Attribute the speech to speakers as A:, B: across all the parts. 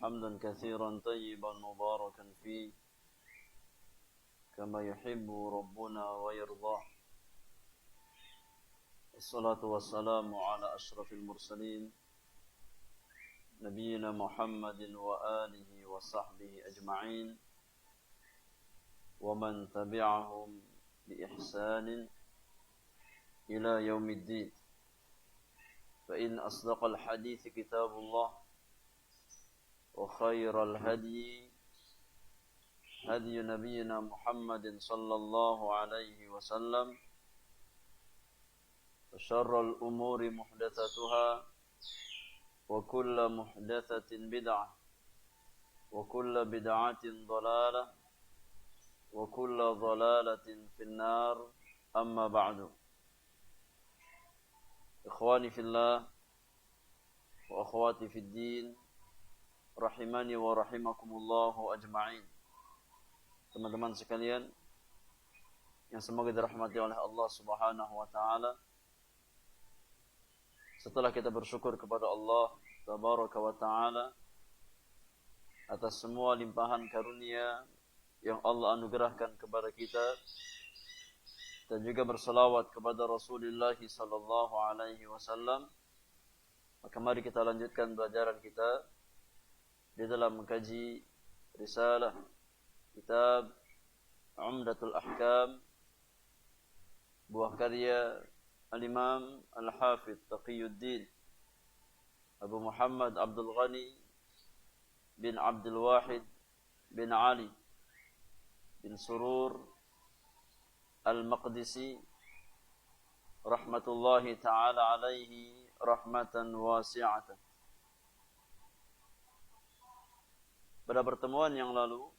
A: حمدا كثيرا طيبا مباركا فيه كما يحب ربنا ويرضاه. الصلاة والسلام على أشرف المرسلين نبينا محمد وآله وصحبه أجمعين ومن تبعهم بإحسان إلى يوم الدين. فإن أصدق الحديث كتاب الله وخير الهدي هدي نبينا محمد صلى الله عليه وسلم وشر الأمور محدثاتها وكل محدثة بدعة وكل بدعة ضلالة وكل ضلالة في النار. أما بعد، إخواني في الله وأخواتي في الدين rahimani wa rahimakumullahu ajma'in. Teman-teman sekalian yang semoga dirahmati oleh Allah Subhanahu wa taala. Setelah kita bersyukur kepada Allah Tabaraka wa taala atas semua limpahan karunia yang Allah anugerahkan kepada kita, dan juga bersalawat kepada Rasulullah sallallahu alaihi wasallam, maka mari kita lanjutkan pelajaran kita di dalam mengkaji risalah kitab Umdatul Ahkam, buah karya Al-Imam Al-Hafidh Taqiyuddin Abu Muhammad Abdul Ghani bin Abdul Wahid bin Ali bin Surur Al-Maqdisi rahmatullahi ta'ala alaihi rahmatan wasi'atan. Pada pertemuan yang lalu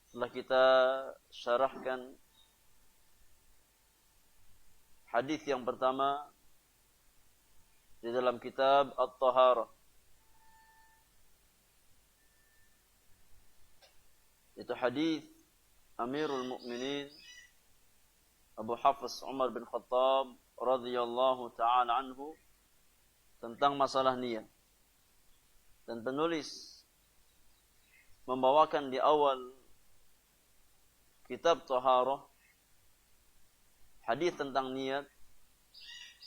A: telah kita syarahkan hadis yang pertama di dalam kitab At-Taharah. Itu hadis Amirul Mukminin Abu Hafs Umar bin Khattab radhiyallahu ta'ala anhu tentang masalah niat. Dan penulis membawakan di awal kitab Taharah hadis tentang niat,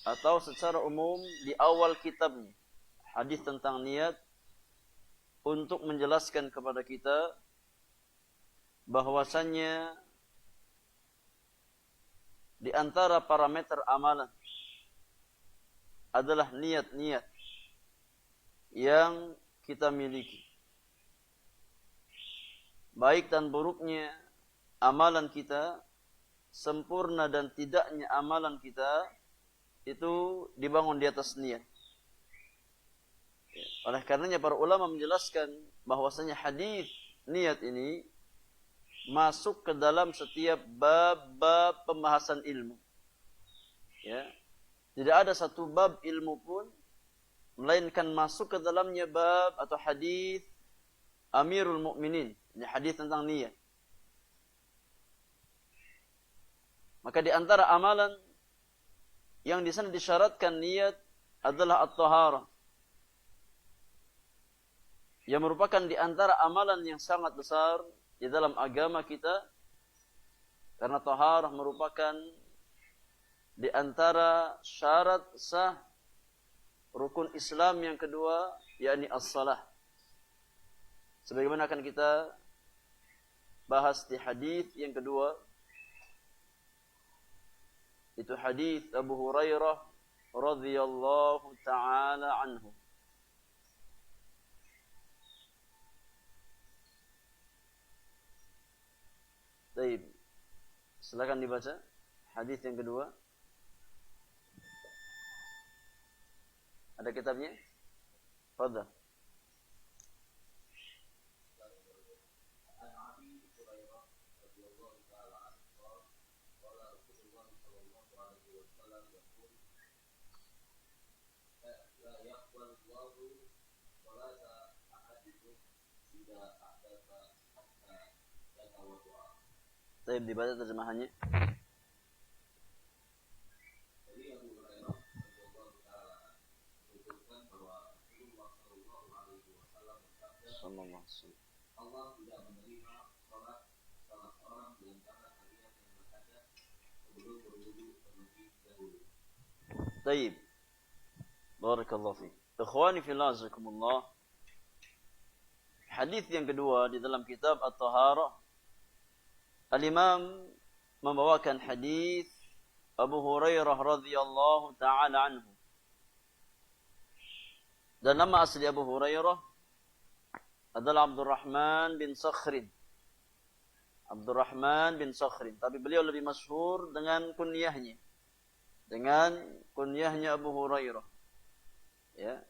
A: atau secara umum di awal kitabnya hadis tentang niat, untuk menjelaskan kepada kita bahwasannya di antara parameter amalan adalah niat-niat yang kita miliki. Baik dan buruknya amalan kita, sempurna dan tidaknya amalan kita, itu dibangun di atas niat. Oleh karenanya para ulama menjelaskan bahwasanya hadis niat ini masuk ke dalam setiap bab-bab pembahasan ilmu. Ya. Tidak ada satu bab ilmu pun melainkan masuk ke dalamnya bab atau hadis Amirul Mukminin. Ini hadis tentang niat. Maka di antara amalan yang di sana disyaratkan niat adalah at-taharah, yang merupakan di antara amalan yang sangat besar di dalam agama kita, karena taharah merupakan di antara syarat sah rukun Islam yang kedua, yakni as-salah. Sebagaimana akan kita bahas di hadis yang kedua, itu hadis Abu Hurairah radhiyallahu ta'ala anhu. Baik, silakan dibaca hadis yang kedua. Ada kitabnya? Fadhal. Baik, dibaca terjemahannya. Sallallahu alaihi wasallam.
B: Allah tidak menerima sholat salah seorang di antara kalian yang berhadas sebelum berwudu terlebih dahulu.
A: Baik. Barakallahu fiik. Ikhwani fillah jazakumullah. Hadis yang kedua di dalam kitab At-Taharah, Al-Imam membawakan hadis Abu Hurairah radhiyallahu taala anhu. Dan nama asli Abu Hurairah adalah Abdurrahman bin Sakhrin. Abdurrahman bin Sakhrin, tapi beliau lebih masyhur dengan kunyahnya. Dengan kunyahnya Abu Hurairah. Ya.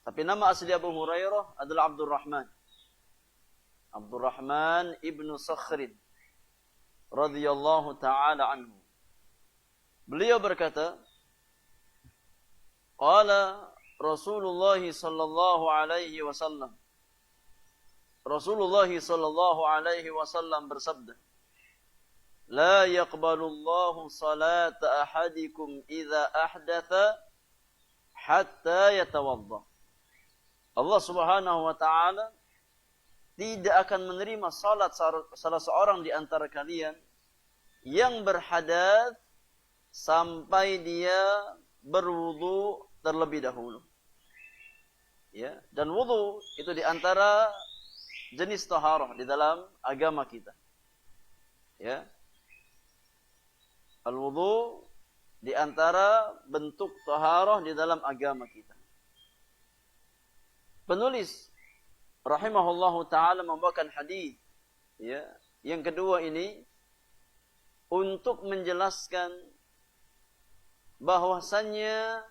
A: Tapi nama asli Abu Hurairah adalah Abdurrahman. Abdurrahman ibnu Sakhrin radhiyallahu taala anhu. Beliau berkata, qala Rasulullah sallallahu alaihi wasallam. Rasulullah sallallahu alaihi wasallam bersabda, la yaqbalullahu salata ahadikum idza ahdatha hatta yatawadda. Allah Subhanahu wa taala tidak akan menerima salat salah seorang di antara kalian yang berhadas sampai dia berwudu terlebih dahulu. Ya, dan wudu itu di antara jenis taharah di dalam agama kita. Ya. Al-wudu di antara bentuk taharah di dalam agama kita. Penulis rahimahullahu taala membawakan hadis ya, yang kedua ini untuk menjelaskan bahwasannya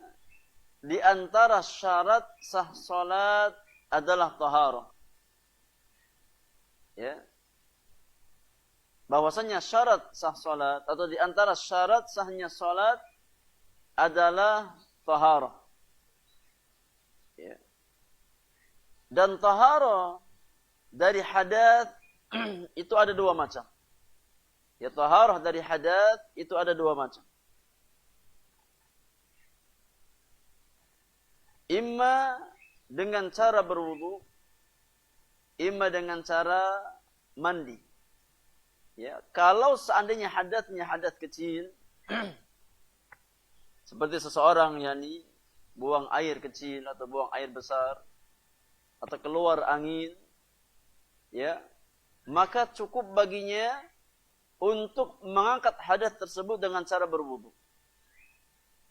A: di antara syarat sah salat adalah taharah. Ya. Bahwasanya syarat sah salat atau di antara syarat sahnya salat adalah taharah. Ya. Dan taharah dari hadas itu ada dua macam. Ya, taharah dari hadas itu ada dua macam. Imma dengan cara berwudu, imma dengan cara mandi. Ya, kalau seandainya hadatnya hadat kecil, seperti seseorang yakni buang air kecil atau buang air besar atau keluar angin, ya, maka cukup baginya untuk mengangkat hadas tersebut dengan cara berwudu.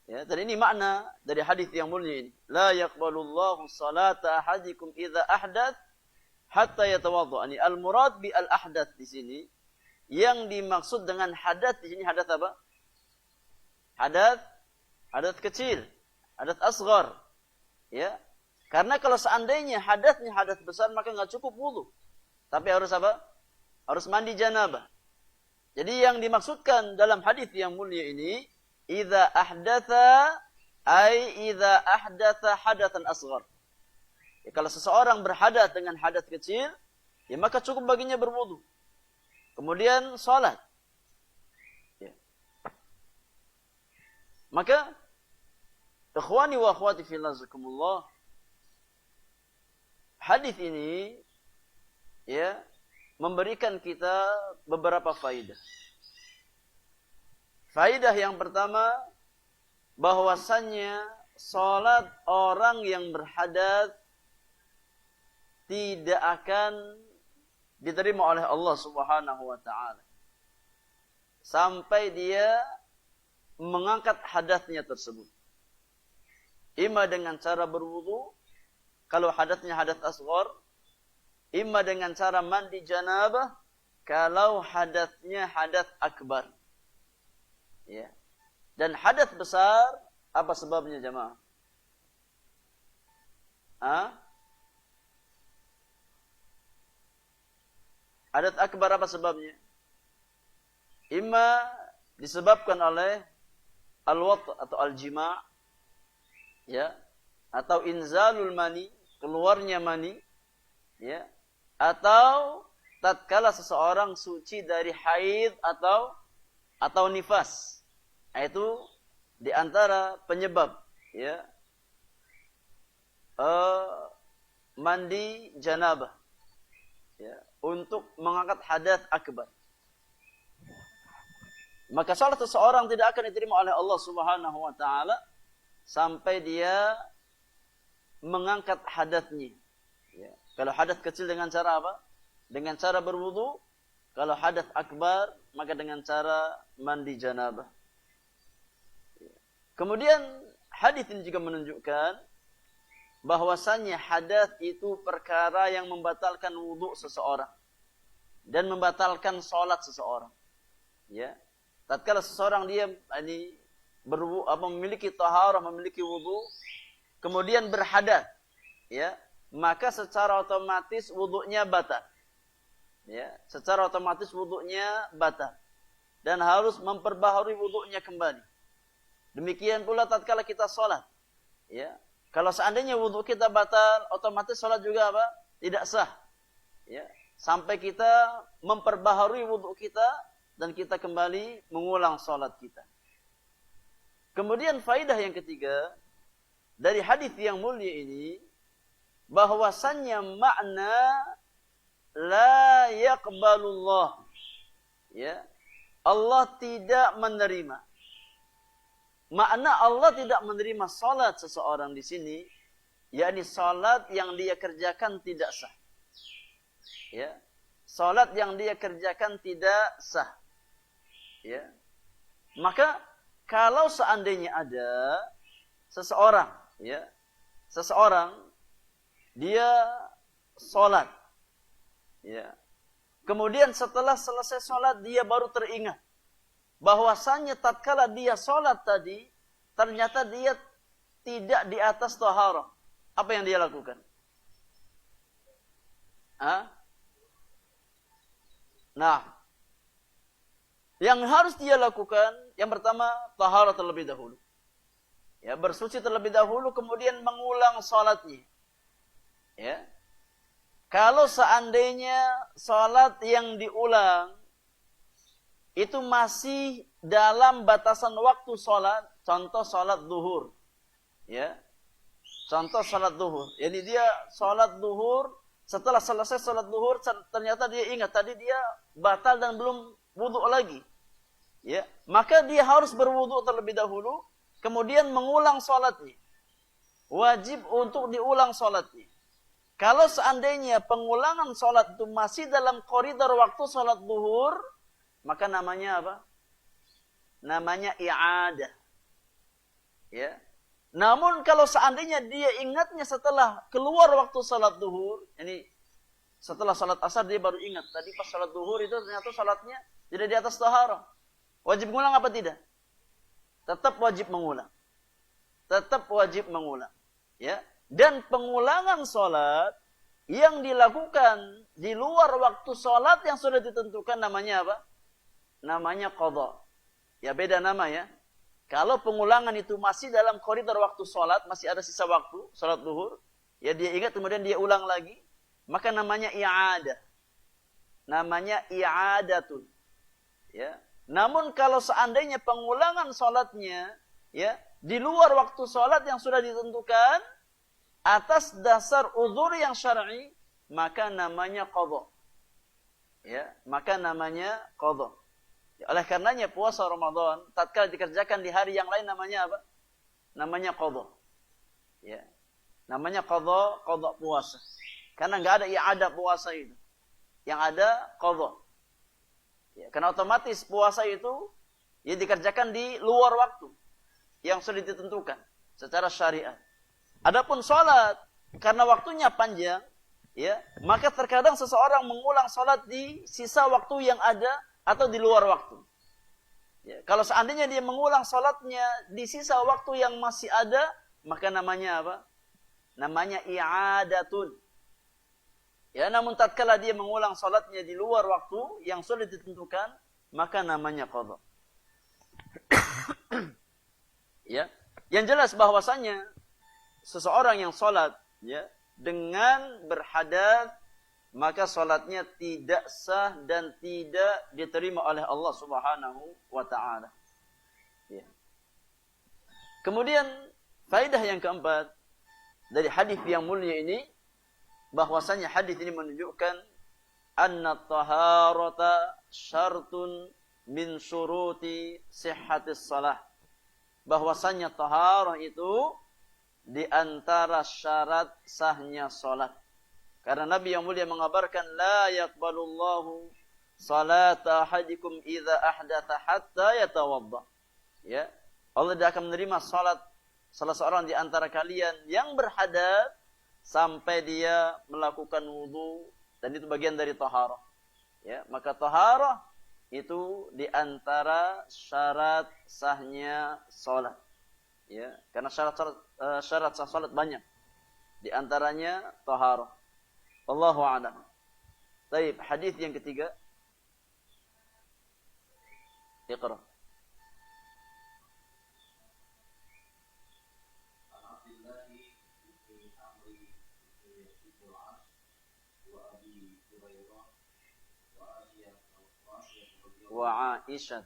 A: Ya, dan ini makna dari hadis yang mulia ini. La yaqbalullahu salata ahadikum idza ahdath hatta yatawadda. Ini al-murad bi al-ahdath di sini. Yang dimaksud dengan hadas di sini hadas apa? Hadas kecil, hadas asghar. Ya. Karena kalau seandainya hadasnya hadas besar maka enggak cukup wudu. Tapi harus apa? Harus mandi janabah. Jadi yang dimaksudkan dalam hadis yang mulia ini, idza ahdatha ay idza ahdatha hadatsan asghar. Ya, kalau seseorang berhadas dengan hadas kecil, ya maka cukup baginya berwudu. Kemudian salat. Ya. Maka ikhwani wa akhwati fillah jazakumullah, hadis ini ya memberikan kita beberapa faidah. Faidah yang pertama, bahwasannya salat orang yang berhadas tidak akan diterima oleh Allah Subhanahu wa taala sampai dia mengangkat hadasnya tersebut. Ima dengan cara berwudu kalau hadasnya hadas asghar, ima dengan cara mandi janabah kalau hadasnya hadas akbar. Ya. Dan hadas besar apa sebabnya jemaah? Hadas akbar apa sebabnya? Imma disebabkan oleh al-wat atau al-jima', ya, atau inzalul mani, keluarnya mani, ya, atau tatkala seseorang suci dari haid atau nifas. Itu di antara penyebab, ya. mandi janabah, ya, untuk mengangkat hadas akbar. Maka salat seseorang tidak akan diterima oleh Allah Subhanahu wa taala sampai dia mengangkat hadatnya. Ya. Kalau hadat kecil dengan cara apa? Dengan cara berwudu. Kalau hadat akbar maka dengan cara mandi janabah. Ya. Kemudian hadis ini juga menunjukkan bahwasannya hadat itu perkara yang membatalkan wudu seseorang dan membatalkan salat seseorang. Ya. Tatkala seseorang dia memiliki taharah, memiliki wudu, kemudian berhadas, ya, maka secara otomatis wudunya batal. Ya, secara otomatis wudunya batal dan harus memperbaharui wudunya kembali. Demikian pula tatkala kita salat, ya. Kalau seandainya wudu kita batal, otomatis salat juga apa? Tidak sah. Ya, sampai kita memperbaharui wudu kita dan kita kembali mengulang salat kita. Kemudian faidah yang ketiga dari hadis yang mulia ini, bahwasannya makna la yaqbalullah, ya, Allah tidak menerima. Makna Allah tidak menerima salat seseorang di sini, yakni salat yang dia kerjakan tidak sah. Ya. Salat yang dia kerjakan tidak sah. Ya. Maka kalau seandainya ada seseorang, ya, seseorang dia salat, ya, kemudian setelah selesai salat dia baru teringat bahwasannya tatkala dia salat tadi ternyata dia tidak di atas taharah. Apa yang dia lakukan? Nah, yang harus dia lakukan, yang pertama, taharah terlebih dahulu. Ya, bersuci terlebih dahulu, kemudian mengulang salatnya. Ya. Kalau seandainya salat yang diulang itu masih dalam batasan waktu salat, contoh salat zuhur. Ya. Contoh salat zuhur. Jadi dia salat zuhur, setelah selesai salat zuhur ternyata dia ingat tadi dia batal dan belum wudu lagi. Ya, maka dia harus berwudu terlebih dahulu, kemudian mengulang salatnya. Wajib untuk diulang salatnya. Kalau seandainya pengulangan salat itu masih dalam koridor waktu salat zuhur, maka namanya apa? Namanya i'adah. Ya. Namun kalau seandainya dia ingatnya setelah keluar waktu salat zuhur, ini setelah salat asar dia baru ingat tadi pas salat zuhur itu ternyata salatnya tidak di atas taharah. Wajib mengulang apa tidak? Tetap wajib mengulang. Tetap wajib mengulang. Ya. Dan pengulangan salat yang dilakukan di luar waktu salat yang sudah ditentukan namanya apa? Namanya qadha. Ya beda nama ya. Kalau pengulangan itu masih dalam koridor waktu salat, masih ada sisa waktu, salat zuhur, ya dia ingat kemudian dia ulang lagi, maka namanya i'adah. Namanya i'adatun. Ya. Namun kalau seandainya pengulangan salatnya, ya, di luar waktu salat yang sudah ditentukan atas dasar uzur yang syar'i, maka namanya qadha. Ya, maka namanya qadha. Ya, oleh karenanya puasa Ramadan tatkala dikerjakan di hari yang lain namanya apa? Namanya qadha. Ya. Namanya qadha puasa. Karena enggak ada i'adah puasa itu. Yang ada qadha. Ya, karena otomatis puasa itu ya dikerjakan di luar waktu yang sudah ditentukan secara syariat. Adapun salat karena waktunya panjang, ya, maka terkadang seseorang mengulang salat di sisa waktu yang ada atau di luar waktu. Ya, kalau seandainya dia mengulang salatnya di sisa waktu yang masih ada, maka namanya apa? Namanya i'adatun. Ya, namun tatkala dia mengulang salatnya di luar waktu yang sudah ditentukan, maka namanya qadha. Ya, yang jelas bahwasanya seseorang yang salat, ya, dengan berhadas, maka salatnya tidak sah dan tidak diterima oleh Allah Subhanahu wa taala. Ya. Kemudian faedah yang keempat, dari hadis yang mulia ini, bahwasanya hadis ini menunjukkan anna taharata syartun min syuruti sihhatis salah. Bahwasanya taharah itu di antara syarat sahnya salat. Karena Nabi yang mulia mengabarkan la yaqbalullahu salata ahadikum idza ahdatha hatta yatawadda. Ya. Allah tidak akan menerima salat salah seorang di antara kalian yang berhadas sampai dia melakukan wudu, dan itu bagian dari taharah. Ya, maka taharah itu di antara syarat sahnya salat. Ya, karena syarat sah salat banyak. Di antaranya taharah. Wallahu a'lam. Baik, hadis yang ketiga. Iqra. Wa Aisyah.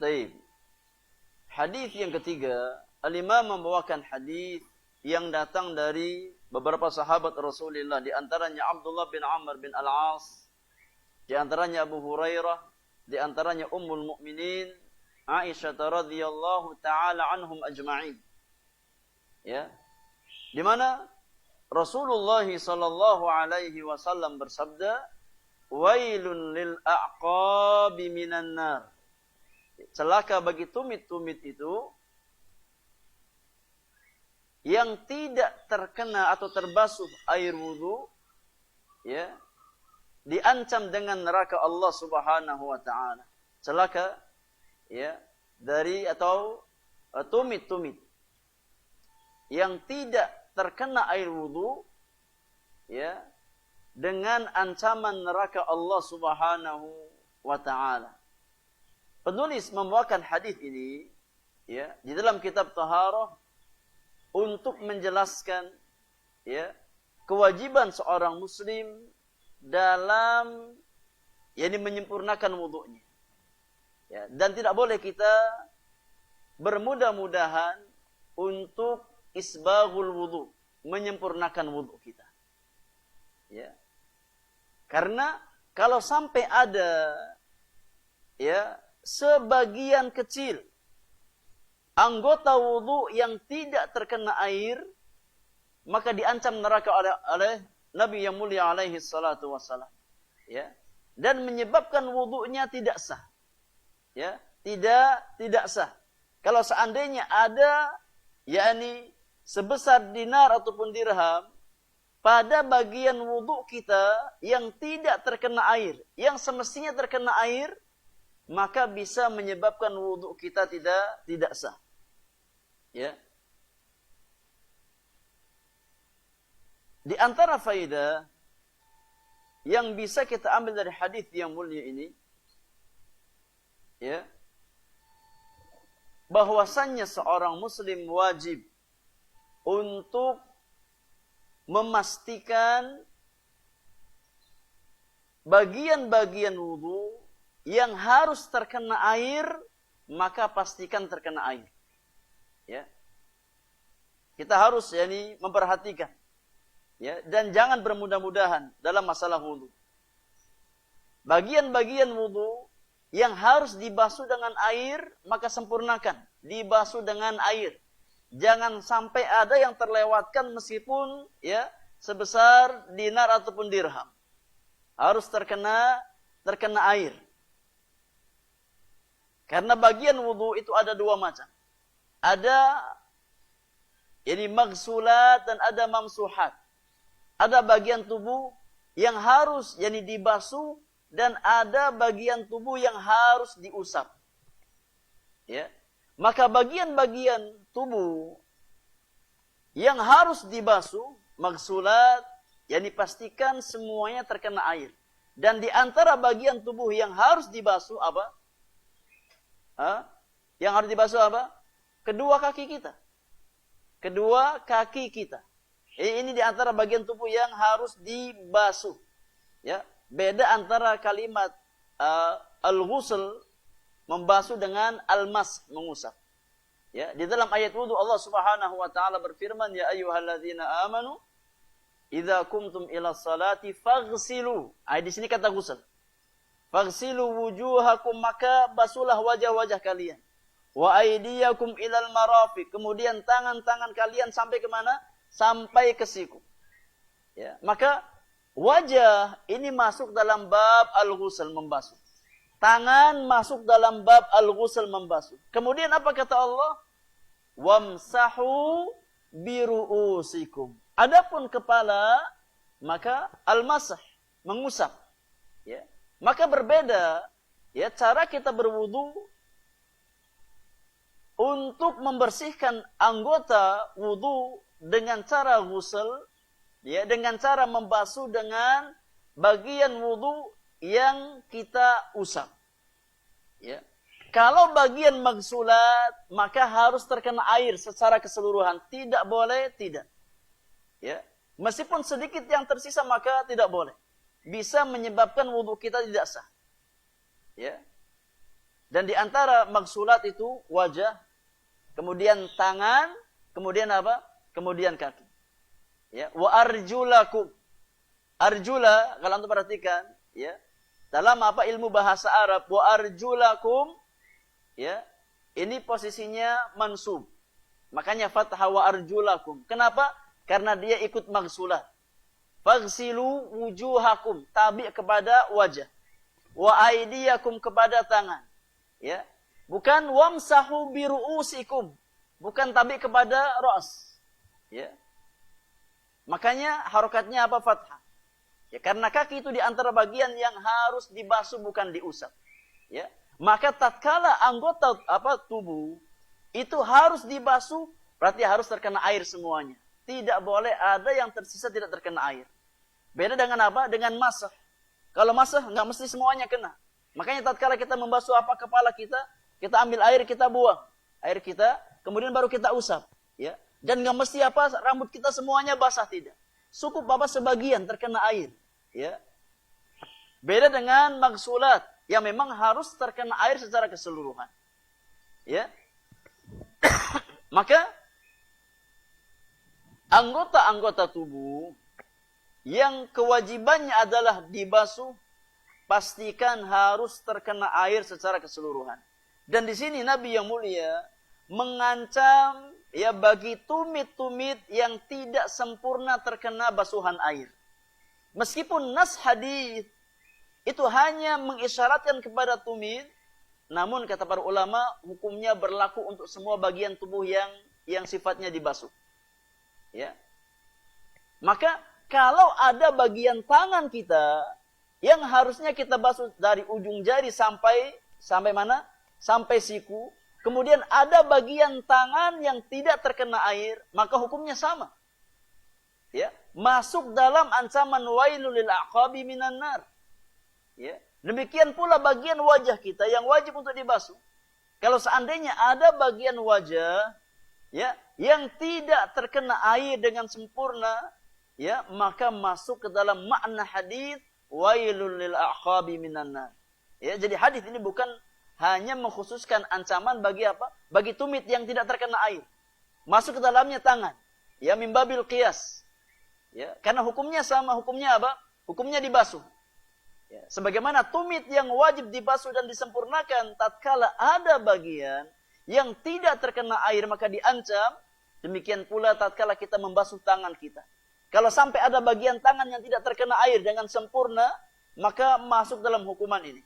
A: Baik. Hadis yang ketiga, Al-Imam membawakan hadis yang datang dari beberapa sahabat Rasulullah, di antaranya Abdullah bin Amr bin Al-As, di antaranya Abu Hurairah, di antaranya Ummul Mukminin Aisyah radhiyallahu taala anhum ajma'in. Ya. Di mana Rasulullah sallallahu alaihi wasallam bersabda, "Wailun lil a'qabi minan nar." Celaka bagi tumit-tumit itu yang tidak terkena atau terbasuh air wudu, ya, diancam dengan neraka Allah Subhanahu wa taala. Celaka, ya, dari atau tumit-tumit yang tidak terkena air wudu, ya, dengan ancaman neraka Allah Subhanahu wa taala. Penulis membawakan hadis ini, ya, di dalam kitab Taharah untuk menjelaskan, ya, kewajiban seorang muslim dalam menyempurnakan wudunya. Ya, dan tidak boleh kita bermudah-mudahan untuk isbaghul wudu, menyempurnakan wudu kita. Ya. Karena kalau sampai ada, ya, sebagian kecil anggota wudu yang tidak terkena air, maka diancam neraka oleh Nabi yang mulia alaihi salatu wassalam. Ya. Dan menyebabkan wudunya tidak sah. Ya, tidak sah. Kalau seandainya ada, yakni sebesar dinar ataupun dirham pada bagian wudu kita yang tidak terkena air, yang semestinya terkena air, maka bisa menyebabkan wudu kita tidak sah. Ya. Di antara faedah yang bisa kita ambil dari hadis yang mulia ini, ya, bahwasannya seorang muslim wajib untuk memastikan bagian-bagian wudu yang harus terkena air, maka pastikan terkena air. Ya. Kita harus memperhatikan. Ya, dan jangan bermudah-mudahan dalam masalah wudu. Bagian-bagian wudu yang harus dibasuh dengan air, maka sempurnakan. Dibasuh dengan air. Jangan sampai ada yang terlewatkan meskipun, ya, sebesar dinar ataupun dirham. Harus terkena air. Karena bagian wudu itu ada dua macam. Ada maghsulat dan ada mamsuhat. Ada bagian tubuh yang harus dibasuh dan ada bagian tubuh yang harus diusap. Ya. Maka bagian-bagian tubuh yang harus dibasuh, maghsulat, yang dipastikan semuanya terkena air. Dan di antara bagian tubuh yang harus dibasuh apa? Yang harus dibasuh apa? Kedua kaki kita. Kedua kaki kita. Ini di antara bagian tubuh yang harus dibasuh. Ya, beda antara kalimat al-ghusl membasuh dengan al-mas mengusap. Ya, di dalam ayat wudu Allah Subhanahu wa taala berfirman, ya ayyuhalladzina amanu idza kumtum ila salati faghsilu. Di sini kata ghusl. Faghsilu wujuhakum, maka basuhlah wajah-wajah kalian. Wa aydiyakum ilal marafiq, kemudian tangan-tangan kalian sampai ke mana? Sampai ke siku. Ya, maka wajah ini masuk dalam bab al-ghusl, membasuh. Tangan masuk dalam bab al-ghusl, membasuh. Kemudian apa kata Allah? Wamsahu biru'usikum. Adapun kepala, maka al-masah, mengusap. Ya. Maka berbeda ya cara kita berwudu untuk membersihkan anggota wudu dengan cara ghusl, ya, dengan cara membasuh dengan bagian wudu yang kita usap. Ya. Kalau bagian maghsulat, maka harus terkena air secara keseluruhan. Tidak boleh tidak. Ya. Meskipun sedikit yang tersisa, maka tidak boleh. Bisa menyebabkan wudu kita tidak sah. Ya. Dan di antara maghsulat itu wajah, kemudian tangan, kemudian apa? Kemudian kaki. Ya. Wa arjulakum. Arjula, kalau antum perhatikan, ya. Dalam apa ilmu bahasa Arab, wa arjulakum, ya, ini posisinya mansub. Makanya fathah wa arjulakum. Kenapa? Karena dia ikut maghsulat. Faghsilu wujuhakum, tabi kepada wajah. Wa aydiyakum, kepada tangan. Ya. Bukan wamsahu biru'usikum. Bukan tabi kepada ra's. Ya. Makanya harokatnya apa? Fathah. Ya, karena kaki itu di antara bagian yang harus dibasuh, bukan diusap. Ya. Maka tatkala anggota tubuh itu harus dibasuh, berarti harus terkena air semuanya. Tidak boleh ada yang tersisa tidak terkena air. Beda dengan apa? Dengan masah. Kalau masah nggak mesti semuanya kena. Makanya tatkala kita membasuh kepala kita, kita ambil air, kita buang air kita, kemudian baru kita usap. Ya. Dan nggak mesti rambut kita semuanya basah, tidak. Cukup sebagian terkena air. Ya. Beda dengan maghsulat yang memang harus terkena air secara keseluruhan. Ya. Maka anggota-anggota tubuh yang kewajibannya adalah dibasuh, pastikan harus terkena air secara keseluruhan. Dan di sini Nabi yang mulia mengancam ya bagi tumit-tumit yang tidak sempurna terkena basuhan air. Meskipun nas hadis itu hanya mengisyaratkan kepada tumit, namun kata para ulama hukumnya berlaku untuk semua bagian tubuh yang sifatnya dibasuh. Ya. Maka kalau ada bagian tangan kita yang harusnya kita basuh dari ujung jari sampai mana? Sampai siku. Kemudian ada bagian tangan yang tidak terkena air, maka hukumnya sama. Ya, masuk dalam ancaman wailul lil aqabi minan nar. Ya, demikian pula bagian wajah kita yang wajib untuk dibasuh. Kalau seandainya ada bagian wajah ya yang tidak terkena air dengan sempurna, ya, maka masuk ke dalam makna hadis wailul lil aqabi minan nar. Ya, jadi hadis ini bukan hanya mengkhususkan ancaman bagi Bagi tumit yang tidak terkena air. Masuk ke dalamnya tangan. Ya, mimbabil qiyas. Ya, karena hukumnya sama, hukumnya apa? Hukumnya dibasuh. Ya, sebagaimana tumit yang wajib dibasuh dan disempurnakan tatkala ada bagian yang tidak terkena air maka diancam, demikian pula tatkala kita membasuh tangan kita. Kalau sampai ada bagian tangan yang tidak terkena air dengan sempurna, maka masuk dalam hukuman ini.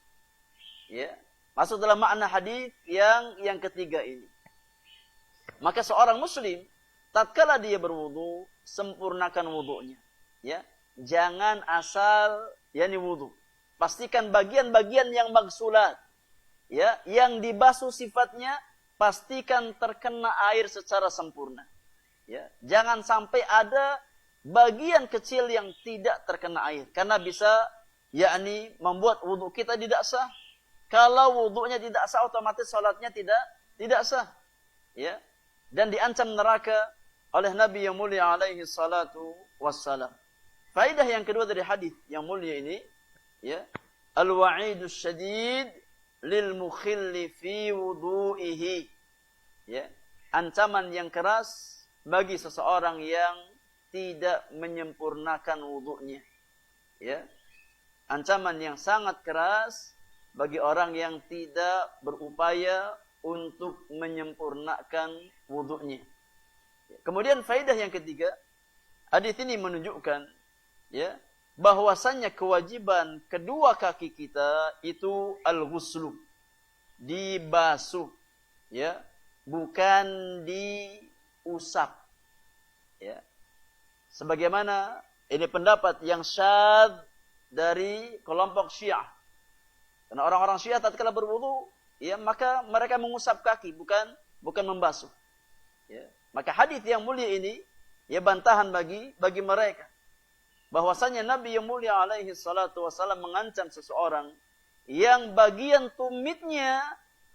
A: Ya, masuk dalam makna hadis yang ketiga ini. Maka seorang muslim tatkala dia berwudu, sempurnakan wudunya. Ya, jangan asal wudu. Pastikan bagian-bagian yang maghsulat, ya, yang dibasuh sifatnya, pastikan terkena air secara sempurna. Ya, jangan sampai ada bagian kecil yang tidak terkena air, karena bisa yakni membuat wudhu kita tidak sah. Kalau wudhunya tidak sah, otomatis salatnya tidak sah. Ya. Dan diancam neraka oleh Nabi yang mulia alaihi salatu wassalam. Faedah yang kedua dari hadis yang mulia ini, ya, al-wa'idus syadid lil mukhilli fi wudu'ihi. Ya, ancaman yang keras bagi seseorang yang tidak menyempurnakan wudhunya. Ya. Ancaman yang sangat keras bagi orang yang tidak berupaya untuk menyempurnakan wudhunya. Kemudian faedah yang ketiga, hadis ini menunjukkan, ya, bahwasannya kewajiban kedua kaki kita itu al-ghuslu, dibasuh, ya, bukan diusap. Ya. Sebagaimana ini pendapat yang syadz dari kelompok Syiah. Karena orang-orang Syiah tatkala berwudu, ya, maka mereka mengusap kaki, bukan membasuh. Ya. Maka hadis yang mulia ini, ya, bantahan bagi mereka. Bahwasanya Nabi yang mulia alaihi salatu wasallam mengancam seseorang yang bagian tumitnya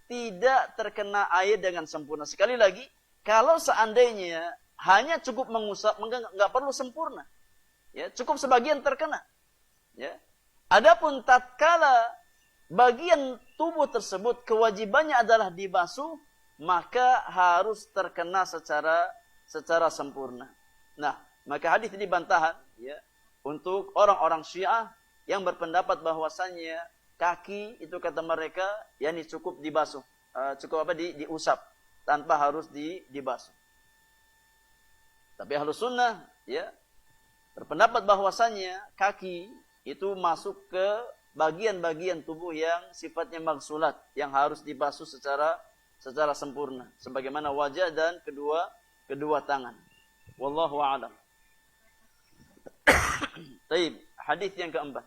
A: tidak terkena air dengan sempurna. Sekali lagi, kalau seandainya hanya cukup mengusap, enggak perlu sempurna. Ya, cukup sebagian terkena. Ya. Adapun tatkala bagian tubuh tersebut kewajibannya adalah dibasuh, maka harus terkena secara sempurna. Nah, maka hadis ini bantahan, ya, untuk orang-orang Syiah yang berpendapat bahwasannya kaki itu kata mereka yakni cukup dibasuh, cukup diusap tanpa harus dibasuh. Tapi Ahlus Sunnah, ya, berpendapat bahwasannya kaki itu masuk ke bagian-bagian tubuh yang sifatnya maghsulat, yang harus dibasuh secara sempurna, sebagaimana wajah dan kedua tangan. Wallahu a'lam. Baik, hadis yang keempat.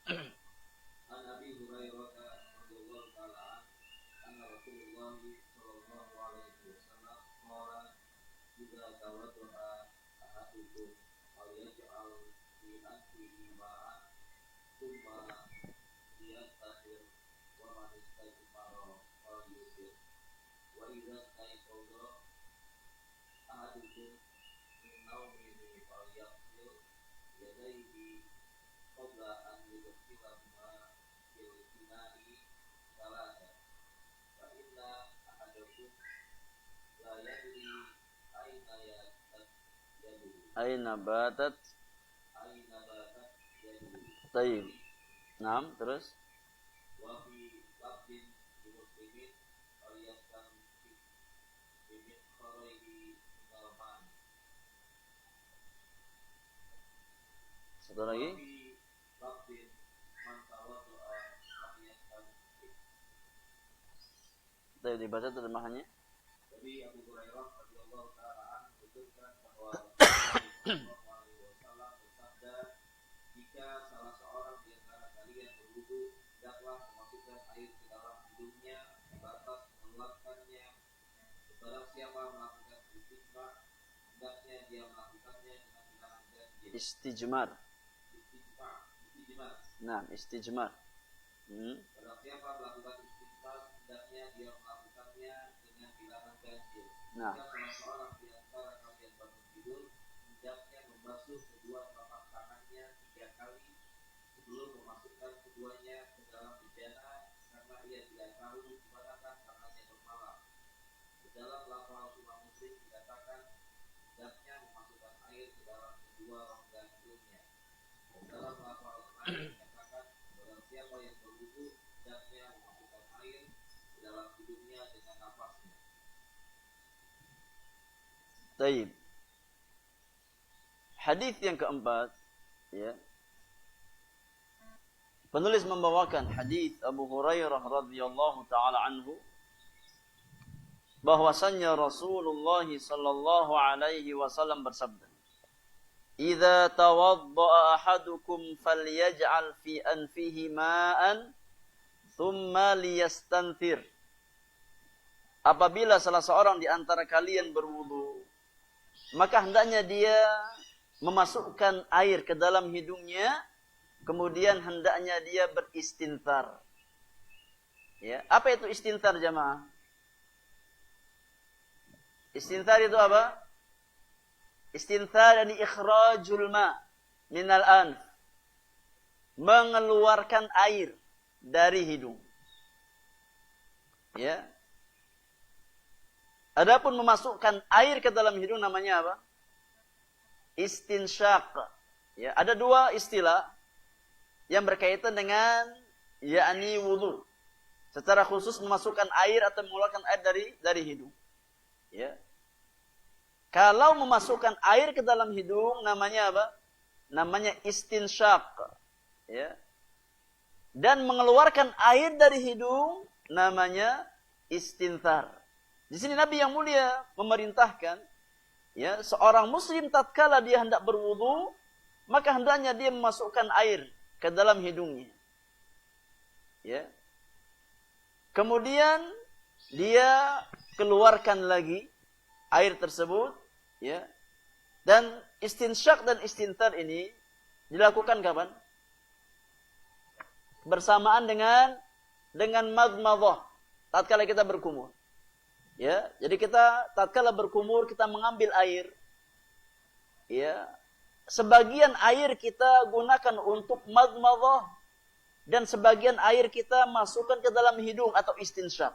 B: An Abi Hurairah radhiyallahu ta'ala anna Rasulullah sallallahu alaihi wasallam qala idza tawadda'a ahadukum falyaj'al fi anfihi ma'an thumma liyastahir wa man istajmara falyusir wa idza tayqadha ahadukum min nawmihi falyaghsil yadayhi qabla an yudkhilahuma fil ina'i salatan fa inna ahadakum la yadri aina yaduhu
A: Aina batat.
B: yaduhu
A: Baik. Naam, terus.
B: wa fi lafdin li muslimin aliyastan bimin kharaihi minal man
A: Satu lagi.
B: wa fi lafdin man tawadda'a aliyastan
A: Tadi dibaca terjemahannya.
B: Dari Abu Hurairah radhiyallahu ta'ala anhu menyebutkan bahwa Rasulullah sallallahu alaihi wasallam bersabda, jika salah seorang di antara kalian berwudu, hendaklah memasukkan air ke dalam hidungnya sebatas mengeluarkannya. Barang siapa melakukan istisqa, hendaknya dia melakukannya dengan bilangan ganjil.
A: Istijmar.
B: Istijmar.
A: Nah, istijmar.
B: Barang siapa melakukan istisqa, hendaknya dia melakukannya dengan bilangan ganjil.
A: Nah.
B: Jika salah seorang di antara kalian bangun tidur, hendaknya membasuh kedua telapak tangannya 3 kali sebelum memasukkan keduanya ke dalam bejana, karena ia tidak tahu di manakah tangannya bermalam. Di dalam lafal Imam Muslim dikatakan hendaknya memasukkan air ke dalam kedua rongga hidungnya. Di dalam lafal lain dikatakan barang siapa yang berwudu hendaknya memasukkan air ke dalam hidungnya dengan nafasnya.
A: Baik. Hadis yang keempat, ya. Penulis membawakan hadis Abu Hurairah radhiyallahu taala anhu bahwasannya Rasulullah sallallahu alaihi wasallam bersabda, "Idza tawaddaa ahadukum falyaj'al fi anfihi ma'an thumma liyastanthir." apabila salah seorang di antara kalian berwudu, maka hendaknya dia memasukkan air ke dalam hidungnya, kemudian hendaknya dia beristinthar. Ya, apa itu istinthar jamaah? Istinthar itu apa? Istinthar yani ikhrajul ma minal anf. Mengeluarkan air dari hidung. Ya. Adapun memasukkan air ke dalam hidung namanya apa? Istinsyaq. Ya, ada dua istilah yang berkaitan dengan yakni wudu. Secara khusus memasukkan air atau mengeluarkan air dari hidung. Ya. Kalau memasukkan air ke dalam hidung namanya apa? Namanya istinsyaq. Ya. Dan mengeluarkan air dari hidung namanya istinthar. Di sini Nabi yang mulia memerintahkan, ya, seorang muslim tatkala dia hendak berwudu, maka hendaknya dia memasukkan air ke dalam hidungnya. Ya. Kemudian dia keluarkan lagi air tersebut, ya. Dan istinsyaq dan istinthar ini dilakukan kapan? Bersamaan dengan madmadhah, tatkala kita berkumur. Ya, jadi kita tatkala berkumur kita mengambil air. Ya. Sebagian air kita gunakan untuk madmadhah dan sebagian air kita masukkan ke dalam hidung atau istinsyaq.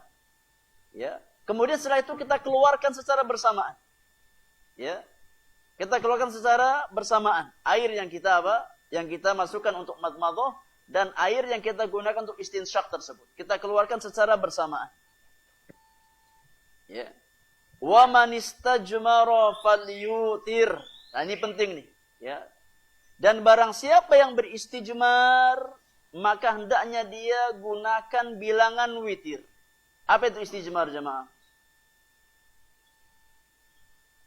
A: Ya. Kemudian setelah itu kita keluarkan secara bersamaan. Ya. Kita keluarkan secara bersamaan air yang kita apa? Yang kita masukkan untuk madmadhah dan air yang kita gunakan untuk istinsyaq tersebut. Kita keluarkan secara bersamaan. Ya. Wa man istajmara falyutir. Nah, ini penting nih, ya. Dan barang siapa yang beristijmar, maka hendaknya dia gunakan bilangan witir. Apa itu istijmar, jemaah?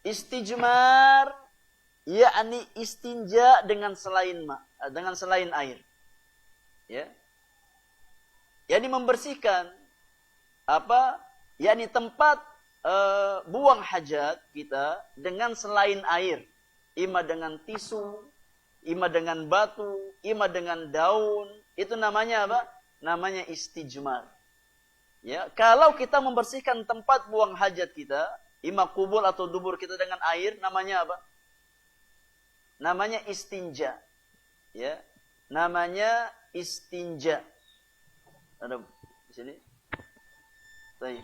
A: Istijmar yakni istinja dengan selain air. Ya. Yakni membersihkan apa? Yakni tempat buang hajat kita dengan selain air. Ima dengan tisu, ima dengan batu, ima dengan daun. Itu namanya apa? Namanya istijmar. Ya, kalau kita membersihkan tempat buang hajat kita, ima kubul atau dubur kita dengan air, namanya apa? Namanya istinja. Ya. Namanya istinja. Ada di sini? Baik.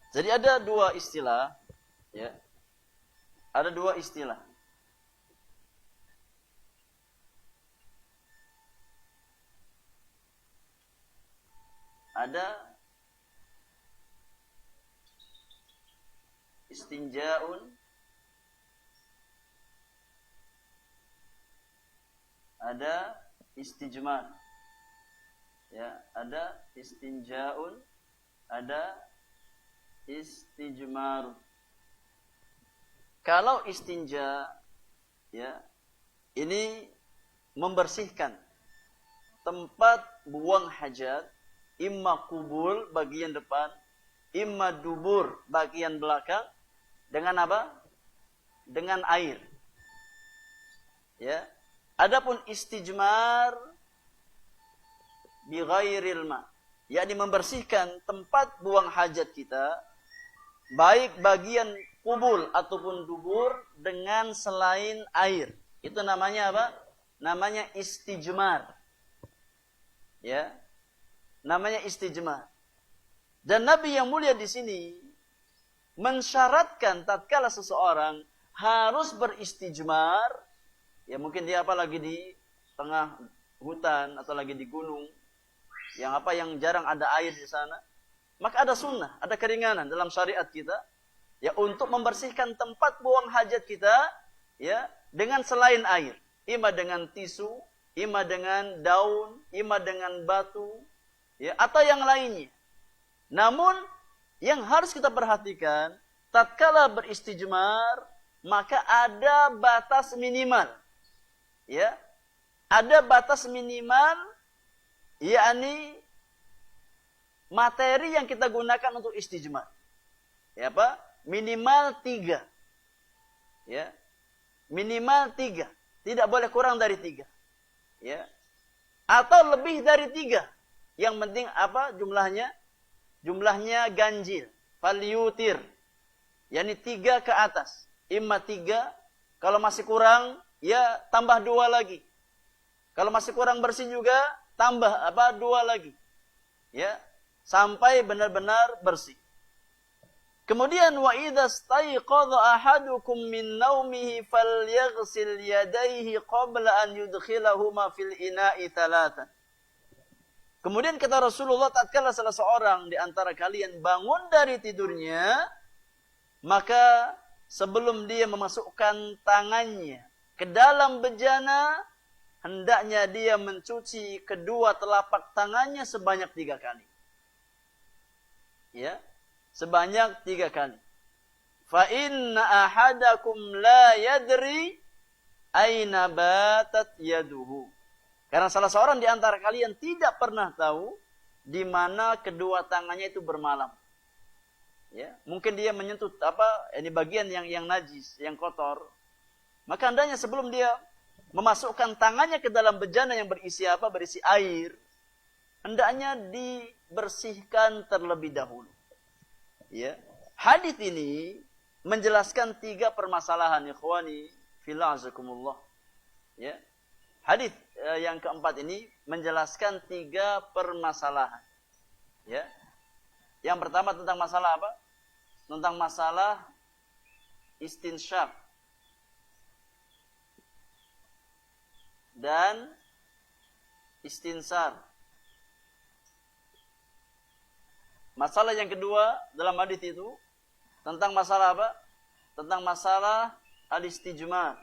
A: Jadi ada dua istilah, ya. Ada dua istilah. Ada istinja'un, ada istijmar. Ya, ada istinja'un, ada istijmar. Kalau istinja, ya, ini membersihkan tempat buang hajat, imma kubul bagian depan, imma dubur bagian belakang, dengan apa? Dengan air. Ya. Adapun istijmar bi ghairil ma, yakni membersihkan tempat buang hajat kita, baik bagian kubul ataupun dubur dengan selain air. Itu namanya apa? Namanya istijmar. Ya. Namanya istijmar. Dan Nabi yang mulia di sini mensyaratkan tatkala seseorang harus beristijmar, ya mungkin dia apa lagi di tengah hutan atau lagi di gunung, yang jarang ada air di sana, maka ada sunnah, ada keringanan dalam syariat kita, ya untuk membersihkan tempat buang hajat kita, ya dengan selain air, ima dengan tisu, ima dengan daun, ima dengan batu, ya atau yang lainnya. Namun yang harus kita perhatikan, tatkala beristijmar, maka ada batas minimal. Ya. Ada batas minimal, yakni materi yang kita gunakan untuk istijmar. Ya apa? Minimal 3. Ya. Minimal 3. Tidak boleh kurang dari 3. Ya. Atau lebih dari 3. Yang penting apa jumlahnya? Jumlahnya ganjil. Falyutir. Yani 3 ke atas. Imma 3. Kalau masih kurang, ya tambah 2 lagi. Kalau masih kurang bersih juga, tambah 2 lagi. Ya. Sampai benar-benar bersih. Kemudian wa idza staiqadha ahadukum min naumihi falyaghsil yadayhi qabla an yudkhilahuma fil ina'i thalathan. Kemudian kata Rasulullah, tatkala salah seorang di antara kalian bangun dari tidurnya, maka sebelum dia memasukkan tangannya ke dalam bejana, hendaknya dia mencuci kedua telapak tangannya sebanyak 3 kali. Ya. Sebanyak 3 kali. Fa inna ahadakum la yadri aina batat yaduhu. Karena salah seorang di antara kalian tidak pernah tahu di mana kedua tangannya itu bermalam. Ya, mungkin dia menyentuh ini bagian yang najis, yang kotor. Maka hendaknya sebelum dia memasukkan tangannya ke dalam bejana yang berisi berisi air, hendaknya dibersihkan terlebih dahulu. Ya. Hadis ini menjelaskan 3 permasalahan, ikhwani fillah azakumullah. Ya. Hadis yang keempat ini menjelaskan 3 permasalahan. Ya. Yang pertama tentang masalah apa? Tentang masalah istinsyaq dan istinsar. Masalah yang kedua dalam hadis itu tentang masalah apa? Tentang masalah al-istijmar.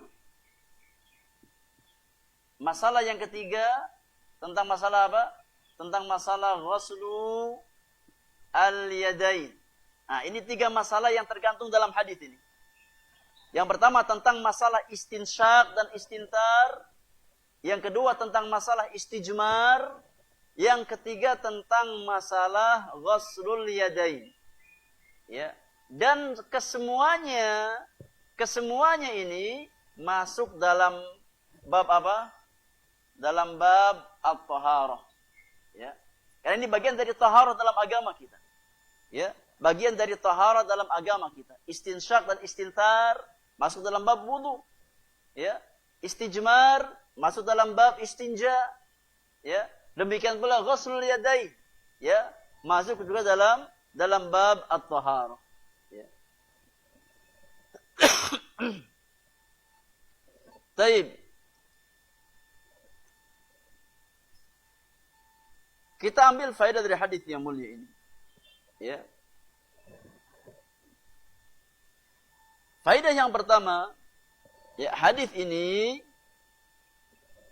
A: Masalah yang ketiga tentang masalah apa? Tentang masalah ghuslu al-yadain. Nah, ini 3 masalah yang tergantung dalam hadis ini. Yang pertama tentang masalah istinsyaq dan istintar. Yang kedua tentang masalah istijmar. Yang ketiga tentang masalah ghuslul yadain. Ya. Dan kesemuanya ini masuk dalam bab apa? Dalam bab at-taharah. Ya. Karena ini bagian dari taharah dalam agama kita. Ya, bagian dari taharah dalam agama kita. Istinsyaq dan istintar masuk dalam bab wudu. Ya. Istijmar masuk dalam bab istinja. Ya. Demikian pula ghuslul yadain, ya, masuk juga dalam bab at-taharah. Ya. Taib. Kita ambil faedah dari hadis yang mulia ini. Ya. Faedah yang pertama, ya, hadis ini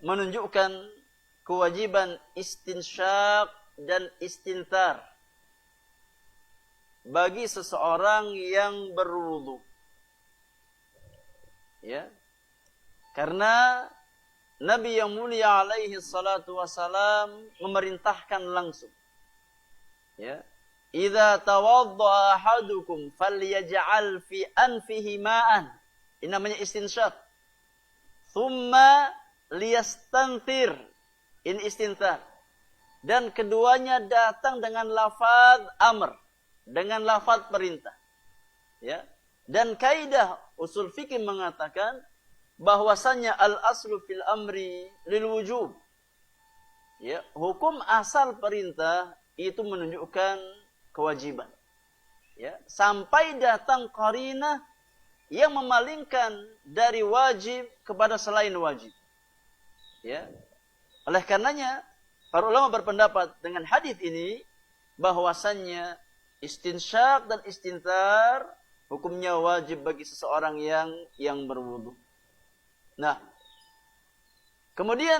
A: menunjukkan kewajiban istinsyaq dan istintar bagi seseorang yang berwudu. Ya. Karena Nabi yang mulia alaihi salatu wasalam memerintahkan langsung. Ya. Idza tawaddaa ahadukum falyaj'al fi anfihi ma'an. Ini namanya istinsyaq. Thumma liyastanthir. In istintar. Dan keduanya datang dengan lafaz amr, dengan lafaz perintah. Ya. Dan kaidah usul fikih mengatakan bahwasannya al-aslu fil amri lil wujub. Ya, hukum asal perintah itu menunjukkan kewajiban. Ya, sampai datang qarinah yang memalingkan dari wajib kepada selain wajib. Ya. Oleh karenanya, para ulama berpendapat dengan hadis ini bahwasannya istinsyaq dan istintar hukumnya wajib bagi seseorang yang berwudu. Nah, kemudian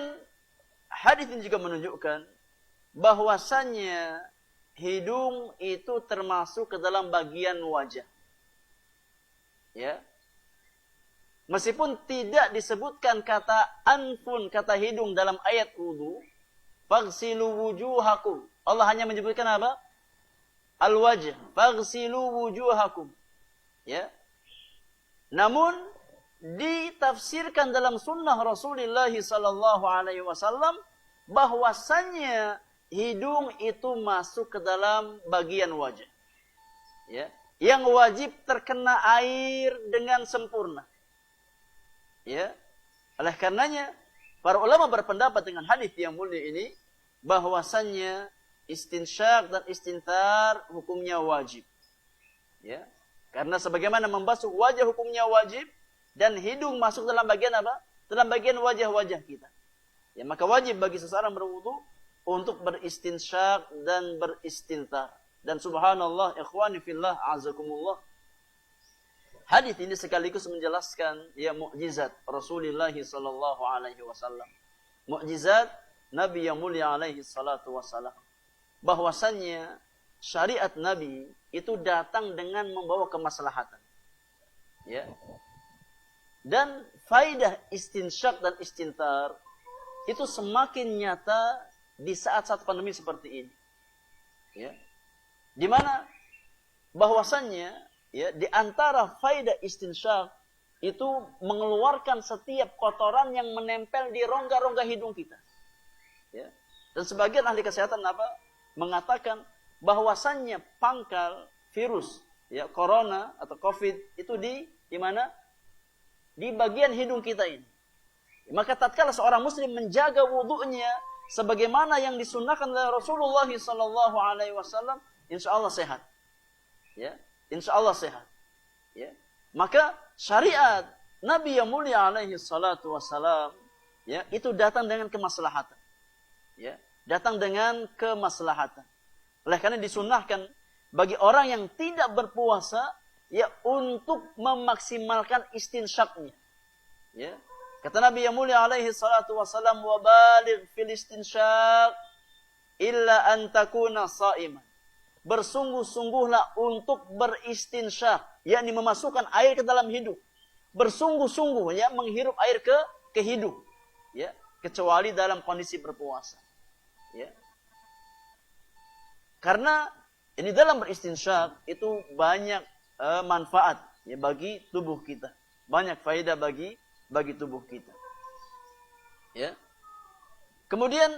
A: hadis ini juga menunjukkan bahwasannya hidung itu termasuk ke dalam bagian wajah. Ya. Meskipun tidak disebutkan kata anfun, kata hidung dalam ayat wudu, faghsilu wujuhakum. Allah hanya menyebutkan apa? Al-wajh, faghsilu wujuhakum. Ya. Namun ditafsirkan dalam sunnah Rasulullah sallallahu alaihi wasallam bahwasannya hidung itu masuk ke dalam bagian wajah. Ya. Yang wajib terkena air dengan sempurna. Ya. Oleh karenanya para ulama berpendapat dengan hadis yang mulia ini bahwasannya istinsyak dan istinthar hukumnya wajib. Ya. Karena sebagaimana membasuh wajah hukumnya wajib dan hidung masuk dalam bagian apa? Dalam bagian wajah-wajah kita. Ya, maka wajib bagi seseorang berwudu untuk beristinsyak dan beristinthar. Dan subhanallah ikhwani fillah azakumullah. Hadis ini sekaligus menjelaskan ya mukjizat Rasulullah sallallahu alaihi wasallam. Mukjizat Nabi yang mulia alaihi salatu wasallam. Bahwasannya syariat Nabi itu datang dengan membawa kemaslahatan. Ya. Dan faidah istinsyak dan istinthar itu semakin nyata di saat-saat pandemi seperti ini. Ya. Di mana bahwasannya ya, di antara faidah istinsyak itu mengeluarkan setiap kotoran yang menempel di rongga-rongga hidung kita. Ya. Dan sebagian ahli kesehatan apa? Mengatakan bahwasannya pangkal virus ya corona atau covid itu di mana? Di bagian hidung kita ini. Maka tatkala seorang muslim menjaga wudunya sebagaimana yang disunnahkan oleh Rasulullah sallallahu alaihi wasallam, insyaallah sehat. Ya. Insyaallah sehat. Ya. Maka syariat Nabi yang mulia alaihi salatu wassalam ya, itu datang dengan kemaslahatan. Ya, datang dengan kemaslahatan. Oleh karena disunnahkan bagi orang yang tidak berpuasa ya untuk memaksimalkan istinsyaknya. Ya. Kata Nabi yang mulia alaihi salatu wassalam, "Wa baligh fil istinsyak illa an takuna sha'iman." Bersungguh-sungguhlah untuk beristinsyak, yakni memasukkan air ke dalam hidung. Bersungguh-sungguh ya menghirup air ke hidung, ya, kecuali dalam kondisi berpuasa. Ya. Karena ini dalam beristinsyak itu banyak manfaat ya bagi tubuh kita. Banyak faedah bagi tubuh kita. Ya. Kemudian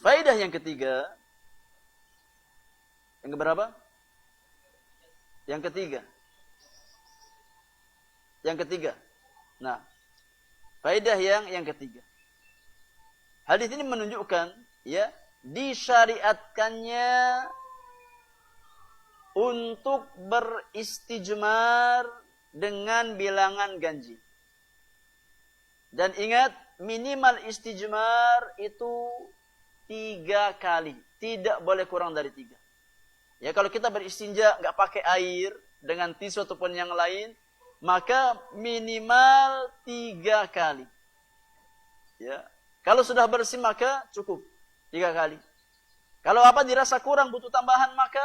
A: faedah yang ketiga, yang keberapa? Yang ketiga. Yang ketiga. Nah, faedah yang ketiga. Hadis ini menunjukkan ya disyariatkannya untuk beristijmar dengan bilangan ganjil. Dan ingat, minimal istijmar itu 3 kali. Tidak boleh kurang dari 3. Ya, kalau kita beristinja nggak pakai air dengan tisu ataupun yang lain, maka minimal 3 kali. Ya, kalau sudah bersih maka cukup 3 kali. Kalau apa dirasa kurang butuh tambahan maka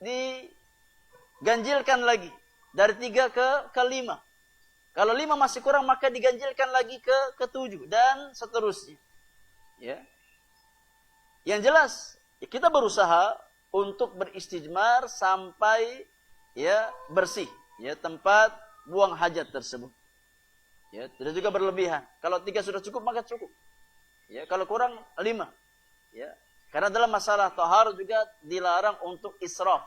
A: diganjilkan lagi dari 3 ke 5. Kalau 5 masih kurang maka diganjilkan lagi ke 7 dan seterusnya. Ya. Yang jelas ya kita berusaha untuk beristijmar sampai ya bersih ya tempat buang hajat tersebut. Ya, tidak juga berlebihan. Kalau 3 sudah cukup maka cukup. Ya, kalau kurang 5. Ya. Karena dalam masalah tahar juga dilarang untuk israf.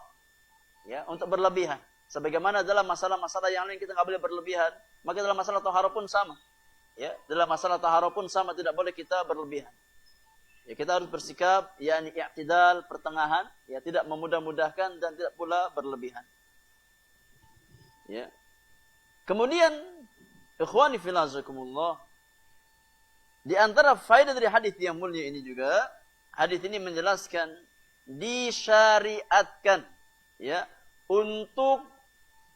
A: Ya, untuk berlebihan. Sebagaimana dalam masalah-masalah yang lain kita enggak boleh berlebihan, maka dalam masalah tahar pun sama. Ya, dalam masalah tahar pun sama, tidak boleh kita berlebihan. Ya, kita harus bersikap yakni i'tidal, pertengahan, ya tidak memudah-mudahkan dan tidak pula berlebihan. Ya. Kemudian ikhwani fillah azakumullah, di antara faedah dari hadis yang mulia ini juga, hadis ini menjelaskan disyariatkan ya untuk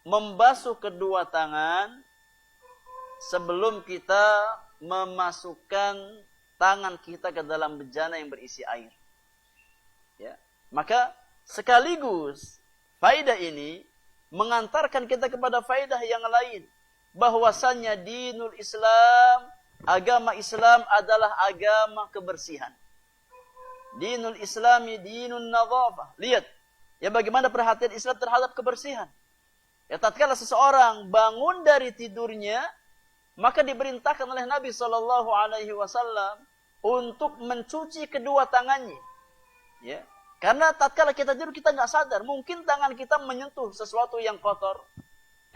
A: membasuh kedua tangan sebelum kita memasukkan tangan kita ke dalam bejana yang berisi air. Ya. Maka sekaligus faedah ini mengantarkan kita kepada faedah yang lain. Bahwasannya dinul Islam, agama Islam adalah agama kebersihan. Dinul Islami dinun nadhafah. Lihat, ya bagaimana perhatian Islam terhadap kebersihan. Ya tatkala seseorang bangun dari tidurnya, maka diperintahkan oleh Nabi sallallahu alaihi wasallam untuk mencuci kedua tangannya. Ya. Karena tatkala kita tidur kita enggak sadar, mungkin tangan kita menyentuh sesuatu yang kotor,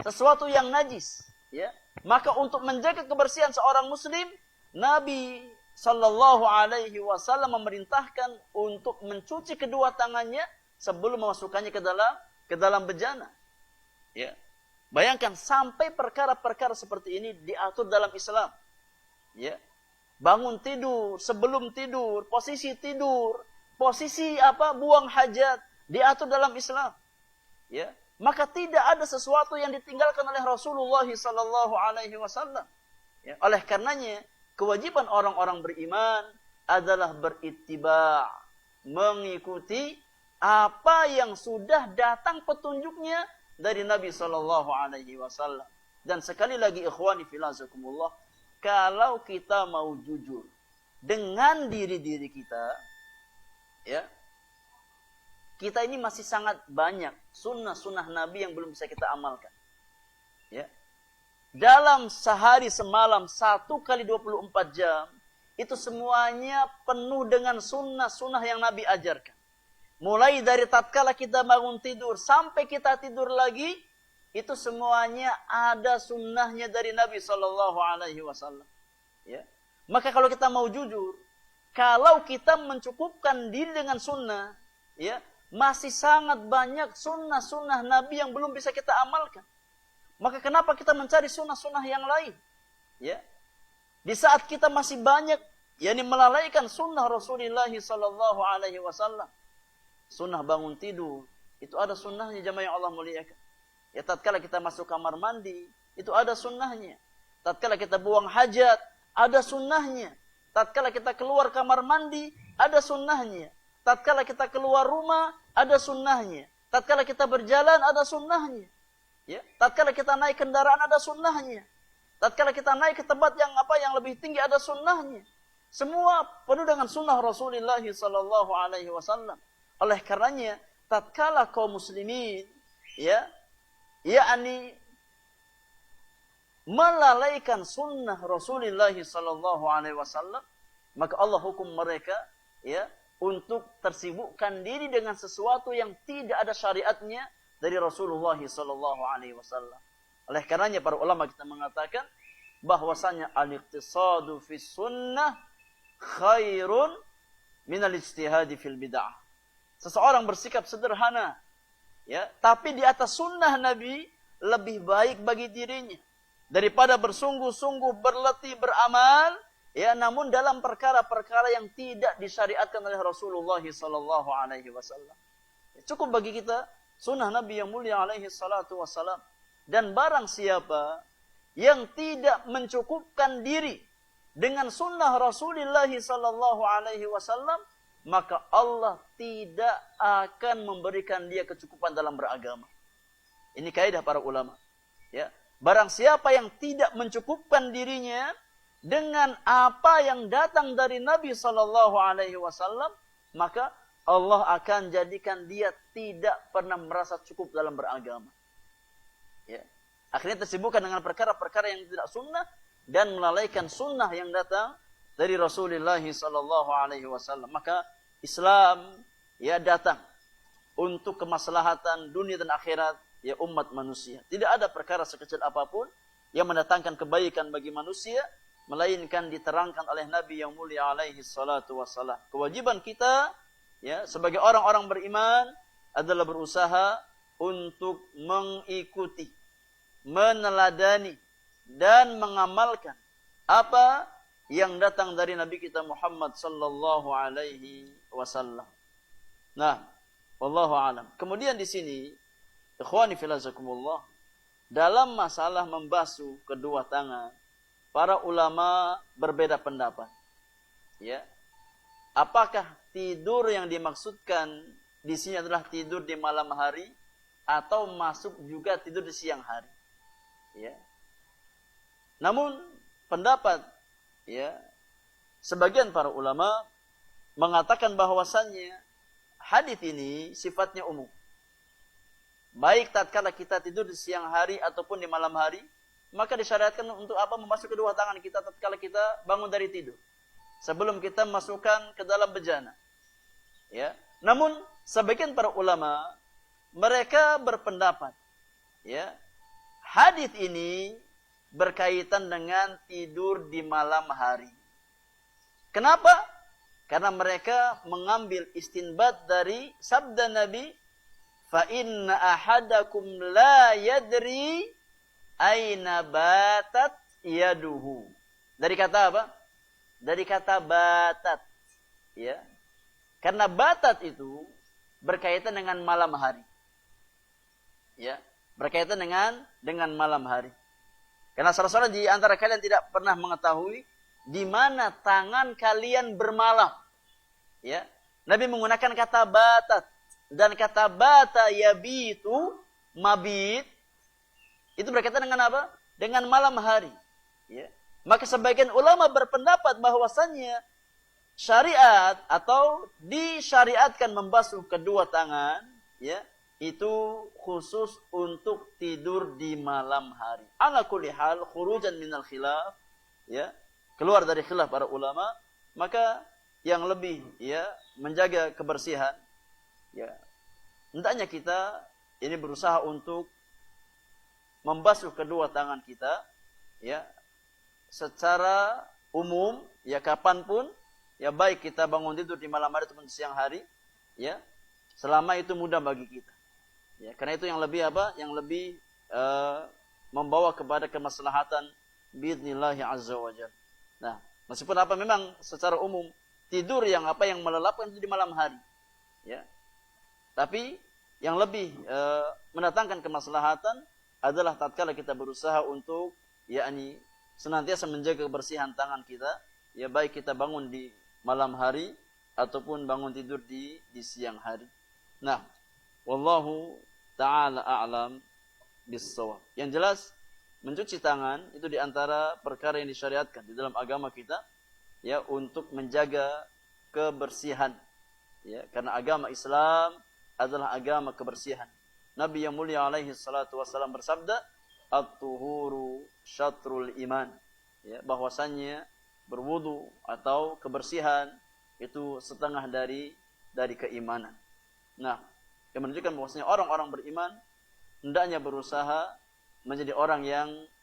A: sesuatu yang najis, ya. Maka untuk menjaga kebersihan seorang muslim, Nabi sallallahu alaihi wasallam memerintahkan untuk mencuci kedua tangannya sebelum memasukkannya ke dalam bejana. Ya. Bayangkan sampai perkara-perkara seperti ini diatur dalam Islam. Ya. Bangun tidur, sebelum tidur, posisi tidur, posisi buang hajat diatur dalam Islam. Ya. Maka tidak ada sesuatu yang ditinggalkan oleh Rasulullah sallallahu alaihi wasallam. Ya. Oleh karenanya kewajiban orang-orang beriman adalah berittiba', mengikuti apa yang sudah datang petunjuknya dari Nabi sallallahu alaihi wasallam. Dan sekali lagi ikhwani filazakumullah, kalau kita mau jujur dengan diri-diri kita, ya, kita ini masih sangat banyak sunnah-sunnah Nabi yang belum bisa kita amalkan. Ya. Dalam sehari semalam 1 kali 24 jam, itu semuanya penuh dengan sunnah-sunnah yang Nabi ajarkan. Mulai dari tatkala kita bangun tidur sampai kita tidur lagi, itu semuanya ada sunnahnya dari Nabi sallallahu alaihi wasallam. Ya. Maka kalau kita mau jujur, kalau kita mencukupkan diri dengan sunnah, ya, masih sangat banyak sunnah-sunnah Nabi yang belum bisa kita amalkan. Maka kenapa kita mencari sunnah-sunnah yang lain? Ya. Di saat kita masih banyak melalaikan sunnah Rasulullah sallallahu alaihi wasallam. Sunnah bangun tidur, itu ada sunnahnya jamaah yang Allah muliakan. Ya tatkala kita masuk kamar mandi, itu ada sunnahnya. Tatkala kita buang hajat, ada sunnahnya. Tatkala kita keluar kamar mandi, ada sunnahnya. Tatkala kita keluar rumah, ada sunnahnya. Tatkala kita berjalan, ada sunnahnya. Ya, tatkala kita naik kendaraan, ada sunnahnya. Tatkala kita naik ke tempat yang lebih tinggi, ada sunnahnya. Semua penuh dengan sunnah Rasulullah sallallahu alaihi wasallam. Oleh karenanya, tatkala kaum muslimin melalaikan sunnah Rasulullah sallallahu alaihi wasallam, maka Allah hukum mereka untuk tersibukkan diri dengan sesuatu yang tidak ada syariatnya dari Rasulullah sallallahu alaihi wasallam. Oleh karenanya para ulama kita mengatakan bahwasanya al-iqtisadu fi sunnah khairun min al-ijtihadi fil bid'ah. Seseorang bersikap sederhana, ya, tapi di atas sunnah Nabi lebih baik bagi dirinya daripada bersungguh-sungguh berletih beramal, ya, namun dalam perkara-perkara yang tidak disyariatkan oleh Rasulullah sallallahu alaihi wasallam. Cukup bagi kita sunnah Nabi yang mulia alaihi salatu wassalam. Dan barang siapa yang tidak mencukupkan diri dengan sunnah Rasulullah sallallahu alaihi wasallam, maka Allah tidak akan memberikan dia kecukupan dalam beragama. Ini kaidah para ulama. Ya, barang siapa yang tidak mencukupkan dirinya dengan apa yang datang dari Nabi sallallahu alaihi wasallam, maka Allah akan jadikan dia tidak pernah merasa cukup dalam beragama. Ya. Akhirnya tersibukkan dengan perkara-perkara yang tidak sunnah dan melalaikan sunnah yang datang dari Rasulullah sallallahu alaihi wasallam. Maka Islam datang untuk kemaslahatan dunia dan akhirat umat manusia. Tidak ada perkara sekecil apapun yang mendatangkan kebaikan bagi manusia melainkan diterangkan oleh Nabi yang mulia alaihi salatu wassalam. Kewajiban kita sebagai orang-orang beriman adalah berusaha untuk mengikuti, meneladani dan mengamalkan apa yang datang dari Nabi kita Muhammad sallallahu alaihi wasallam. Nah, wallahu alam. Kemudian di sini, ikhwani filazakumullah, dalam masalah membasuh kedua tangan, para ulama berbeda pendapat. Ya. Apakah tidur yang dimaksudkan di sini adalah tidur di malam hari atau masuk juga tidur di siang hari. Ya. Namun pendapat ya sebagian para ulama mengatakan bahwasannya hadis ini sifatnya umum. Baik tatkala kita tidur di siang hari ataupun di malam hari, maka disyariatkan untuk apa? Memasuk kedua tangan kita tatkala kita bangun dari tidur. Sebelum kita masukkan ke dalam bejana. Ya. Namun sebagian para ulama mereka berpendapat ya, hadis ini berkaitan dengan tidur di malam hari. Kenapa? Karena mereka mengambil istinbat dari sabda Nabi, fa inna ahadakum la yadri aina batat yaduhu. Dari kata apa? Dari kata batat. Ya. Karena batat itu berkaitan dengan malam hari. Ya, berkaitan dengan malam hari. Karena salah di antara kalian tidak pernah mengetahui di mana tangan kalian bermalam. Ya. Nabi menggunakan kata batat dan kata bata yabitu mabit itu berkaitan dengan apa? Dengan malam hari. Ya. Maka sebagian ulama berpendapat bahwasannya syariat atau disyariatkan membasuh kedua tangan, ya, itu khusus untuk tidur di malam hari. Ala kulli hal khurujan minal khilaf, ya, keluar dari khilaf para ulama, maka yang lebih ya menjaga kebersihan, ya, hendaknya kita ini berusaha untuk membasuh kedua tangan kita, ya, secara umum, ya kapanpun, ya baik kita bangun tidur di malam hari ataupun di siang hari, ya, selama itu mudah bagi kita. Ya, karena itu yang lebih apa? Yang lebih membawa kepada kemaslahatan biidznillah azza wajalla. Nah, meskipun apa memang secara umum tidur yang apa yang melelapkan itu di malam hari, ya. Tapi yang lebih mendatangkan kemaslahatan adalah tatkala kita berusaha untuk yakni senantiasa menjaga kebersihan tangan kita, ya baik kita bangun di malam hari ataupun bangun tidur di siang hari. Nah, wallahu ta'ala a'lam bis-shawab. Yang jelas mencuci tangan itu di antara perkara yang disyariatkan di dalam agama kita, ya, untuk menjaga kebersihan. Ya, karena agama Islam adalah agama kebersihan. Nabi yang mulia alaihi salatu wasallam bersabda, at-tuhuru syatrul iman. Ya, bahwasannya berwudu atau kebersihan itu setengah dari keimanan. Nah, yang menunjukkan bahwasanya orang-orang beriman hendaknya berusaha menjadi orang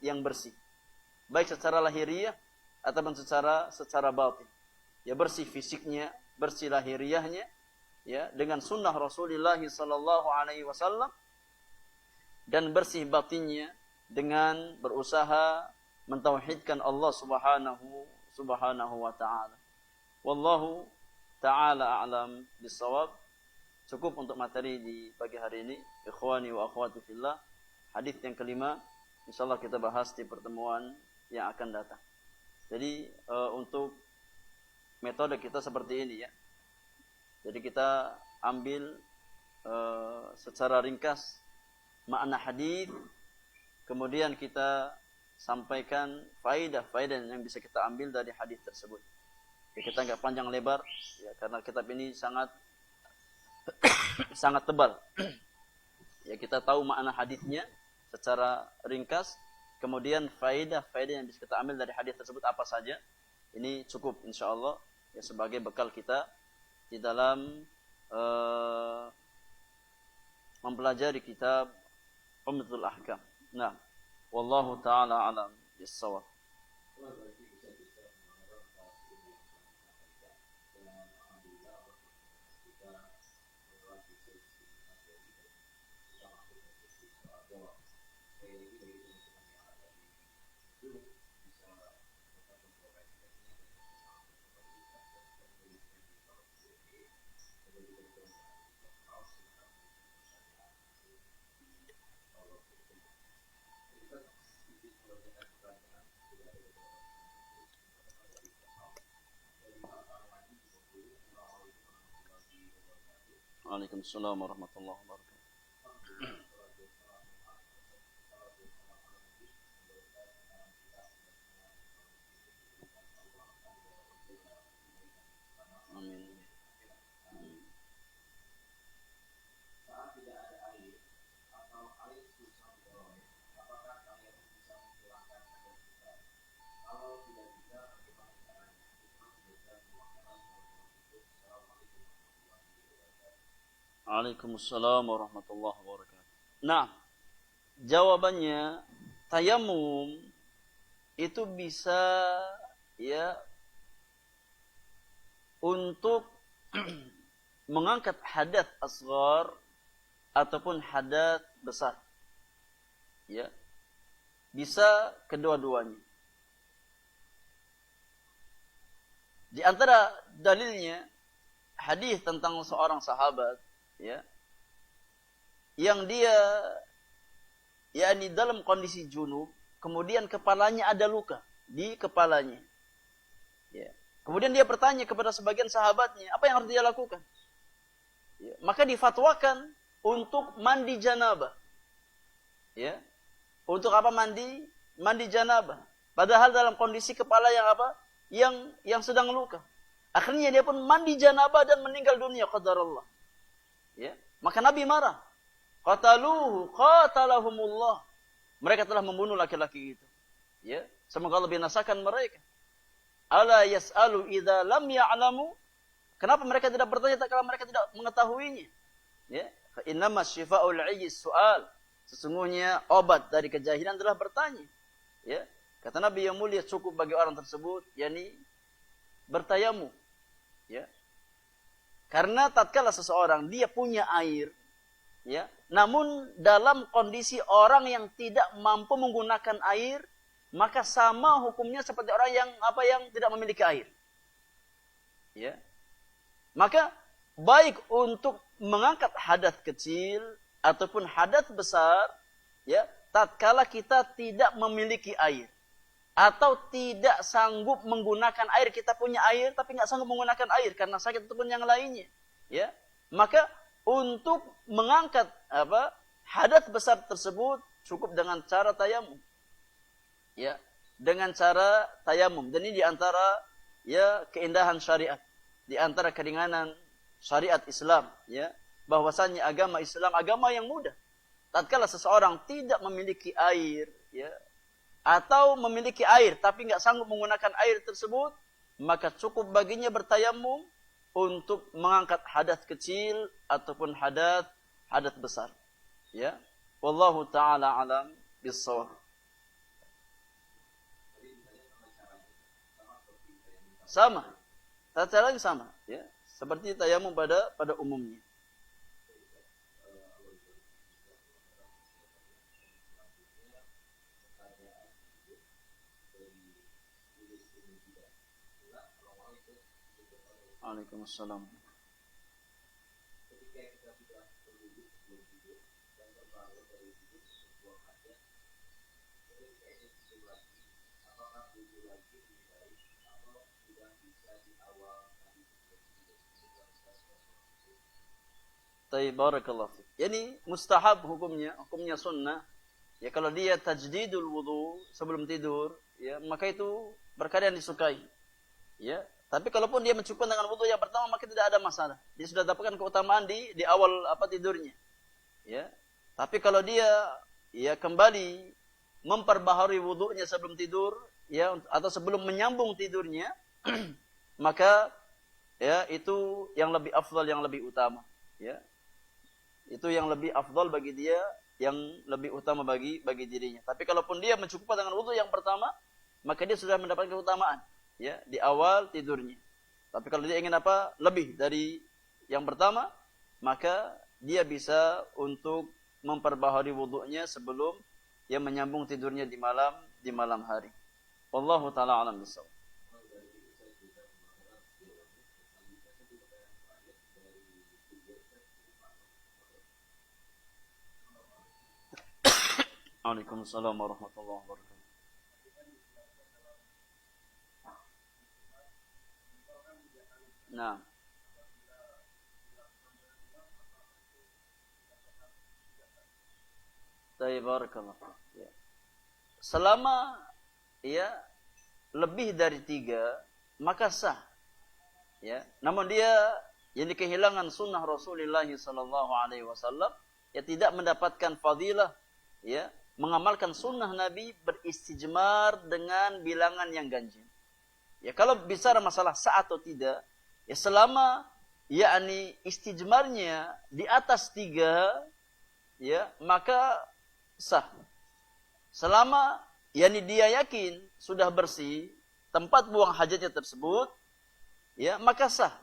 A: yang bersih, baik secara lahiriah ataupun secara batin. Ya, bersih fisiknya, bersih lahiriahnya, ya, dengan sunnah Rasulullah sallallahu alaihi wasallam, dan bersih batinnya dengan berusaha mentauhidkan Allah subhanahu wa ta'ala. Wallahu ta'ala a'lam bis-shawab. Cukup untuk materi di pagi hari ini. Ikhwani wa akhwati fillah. Hadis yang kelima, insyaallah kita bahas di pertemuan yang akan datang. Jadi untuk metode kita seperti ini, ya. Jadi kita ambil secara ringkas makna hadis, kemudian kita sampaikan faedah-faedah yang bisa kita ambil dari hadis tersebut. Ya, kita nggak panjang lebar, ya, karena kitab ini sangat sangat tebal. Ya, kita tahu makna hadisnya secara ringkas, kemudian faedah-faedah yang bisa kita ambil dari hadis tersebut apa saja. Ini cukup insyaallah, ya, sebagai bekal kita di dalam mempelajari kitab Umdatul Ahkam. Nah, wallahu taala alam bis-shawab. Waalaikumsalam warahmatullahi wabarakatuh. Amin.
B: Saat tidak ada air atau air susah diperoleh, apakah kalian bisa menghilangkan air kita? Kalau tidak bisa, bagaimana caranya?
A: Waalaikumsalam warahmatullahi wabarakatuh. Nah, jawabannya tayamum itu bisa ya untuk mengangkat hadas asghar ataupun hadas besar. Ya. Bisa kedua-duanya. Di antara dalilnya hadis tentang seorang sahabat ya yang dia yakni dalam kondisi junub, kemudian kepalanya ada luka di kepalanya. Ya. Kemudian dia bertanya kepada sebagian sahabatnya, apa yang harus dia lakukan? Ya. Maka difatwakan untuk mandi janabah. Ya. Untuk apa mandi? Mandi janabah. Padahal dalam kondisi kepala yang apa? Yang sedang luka. Akhirnya dia pun mandi janabah dan meninggal dunia qadarullah. Ya. Maka Nabi marah. Qataluhu qatalahumullah. Mereka telah membunuh laki-laki itu. Ya. Semoga Allah binasakan mereka. Ala yas'alu idza lam ya'lamu. Kenapa mereka tidak bertanya kalau mereka tidak mengetahuinya? Ya. Fa innama syifa'ul 'ayyi su'al. Sesungguhnya obat dari kejahilan adalah bertanya. Ya. Kata Nabi yang mulia cukup bagi orang tersebut yakni bertayamu. Ya. Karena tatkala seseorang dia punya air ya, namun dalam kondisi orang yang tidak mampu menggunakan air, maka sama hukumnya seperti orang yang tidak memiliki air. Ya. Maka baik untuk mengangkat hadas kecil ataupun hadas besar ya, tatkala kita tidak memiliki air atau tidak sanggup menggunakan air, kita punya air tapi nggak sanggup menggunakan air karena sakit ataupun yang lainnya, ya, maka untuk mengangkat hadas besar tersebut cukup dengan cara tayamum, ya, dengan cara tayamum. Dan ini diantara ya keindahan syariat, diantara keringanan syariat Islam, ya, bahwasanya agama Islam agama yang mudah. Tatkala seseorang tidak memiliki air, ya, atau memiliki air tapi nggak sanggup menggunakan air tersebut, maka cukup baginya bertayamum untuk mengangkat hadas kecil ataupun hadas besar. Ya, wallahu taala alam bissawab. Sama, caranya sama, ya, seperti tayamum pada umumnya. Waalaikumsalam.
B: Ketika kita sudah berduduk sebelum tidur dan terbangun dari tidur sebuah hajat, ketika ingin tidur lagi, apakah tidur lagi lebih baik atau sudah bisa di awal tadi sebelum tidur?
A: Tayyib, barakallahu fiik. Yani mustahab hukumnya sunnah. Ya, kalau dia tajdidul wudu sebelum tidur, ya, maka itu perkara yang disukai. Ya, tapi kalaupun dia mencukupkan dengan wudu yang pertama, maka tidak ada masalah. Dia sudah dapatkan keutamaan di awal tidurnya. Ya. Tapi kalau dia ya kembali memperbaharui wudunya sebelum tidur, ya, atau sebelum menyambung tidurnya, maka ya itu yang lebih afdal, yang lebih utama, ya. Itu yang lebih afdal bagi dia, yang lebih utama bagi dirinya. Tapi kalaupun dia mencukupkan dengan wudu yang pertama, maka dia sudah mendapatkan keutamaan, ya, di awal tidurnya. Tapi kalau dia ingin lebih dari yang pertama, maka dia bisa untuk memperbaharui wudunya sebelum dia menyambung tidurnya di malam hari. Wallahu taala alam bissawab. Waalaikumsalam warahmatullahi wabarakatuh. Nah, Barakallahu. Ya. Selama ya lebih dari 3 maka sah. Ya. Namun dia yang kehilangan sunnah Rasulullah sallallahu alaihi wasallam ya tidak mendapatkan fadilah ya mengamalkan sunnah Nabi beristijmar dengan bilangan yang ganjil. Ya kalau bicara masalah sah atau tidak ya selama yakni istijmarnya di atas 3 ya maka sah. Selama yakni dia yakin sudah bersih tempat buang hajatnya tersebut ya maka sah.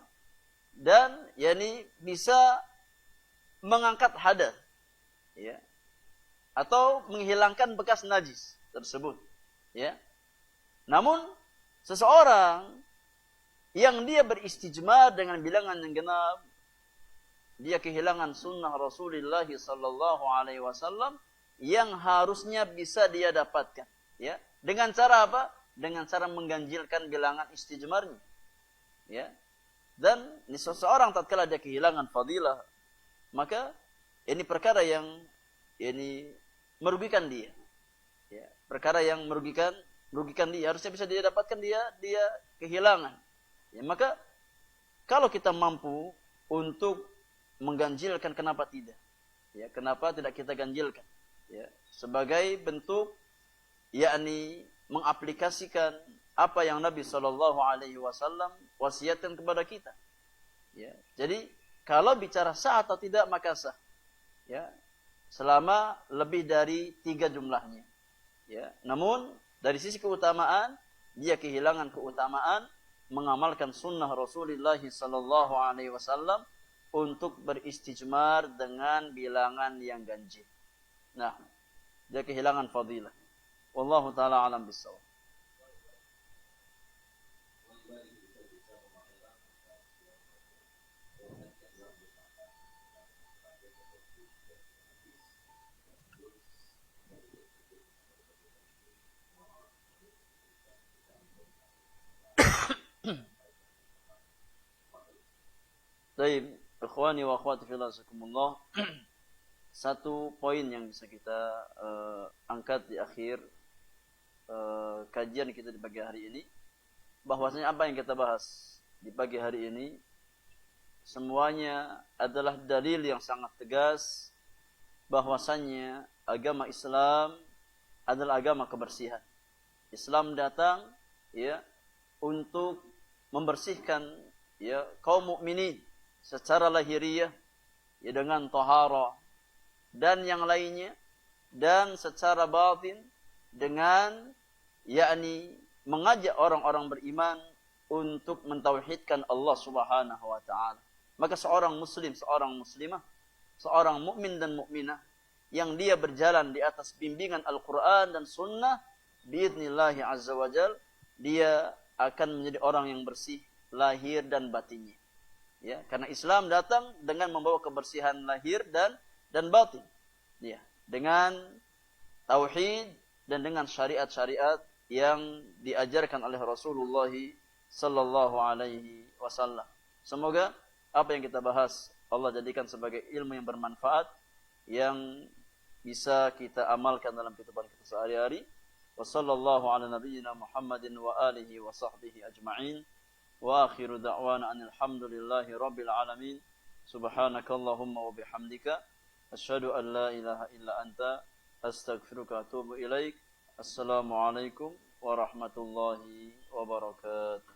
A: Dan yakni bisa mengangkat hadas ya atau menghilangkan bekas najis tersebut ya. Namun seseorang yang dia beristijmar dengan bilangan yang genap dia kehilangan sunnah Rasulullah sallallahu alaihi wasallam yang harusnya bisa dia dapatkan ya. Dengan cara apa? Dengan cara mengganjilkan bilangan istijmarnya ya. Dan ini seseorang tatkala dia kehilangan fadilah maka ini perkara yang ini merugikan dia ya. Perkara yang merugikan dia harusnya bisa dia dapatkan dia kehilangan ya. Maka kalau kita mampu untuk mengganjilkan kenapa tidak ya, kenapa tidak kita ganjilkan ya sebagai bentuk yakni mengaplikasikan apa yang Nabi sallallahu alaihi wasallam wasiatkan kepada kita ya. Jadi kalau bicara sah atau tidak maka sah ya selama lebih dari 3 jumlahnya ya. Namun dari sisi keutamaan dia kehilangan keutamaan mengamalkan sunnah Rasulullah sallallahu alaihi wasallam untuk beristijmar dengan bilangan yang ganjil. Nah, dia kehilangan fadilah. Wallahu taala alam bissawab. Baik, ikhwani wa akhwati fillah jazakumullah. Satu poin yang bisa kita angkat di akhir kajian kita di pagi hari ini, bahwasanya apa yang kita bahas di pagi hari ini semuanya adalah dalil yang sangat tegas bahwasanya agama Islam adalah agama kebersihan. Islam datang ya untuk membersihkan ya kaum mukminin secara lahiriah ya dengan taharah dan yang lainnya, dan secara batin dengan yakni mengajak orang-orang beriman untuk mentauhidkan Allah Subhanahu wa taala. Maka seorang muslim, seorang muslimah, seorang mukmin dan mukminah yang dia berjalan di atas bimbingan Al-Qur'an dan sunnah biidznillah azza wajal, dia akan menjadi orang yang bersih lahir dan batinnya. Ya, karena Islam datang dengan membawa kebersihan lahir dan batin. Ya, dengan tauhid dan dengan syariat-syariat yang diajarkan oleh Rasulullah sallallahu alaihi wasallam. Semoga apa yang kita bahas Allah jadikan sebagai ilmu yang bermanfaat yang bisa kita amalkan dalam kehidupan kita sehari-hari. Wa sallallahu ala nabiyyina Muhammadin wa alihi wa sahbihi ajma'in. Wa akhiru da'wana anil hamdulillahi rabbil alamin. Subhanakallahumma wa bihamdika asyhadu an la ilaha illa anta astaghfiruka wa atubu ilaik. Assalamualaikum warahmatullahi wabarakatuh.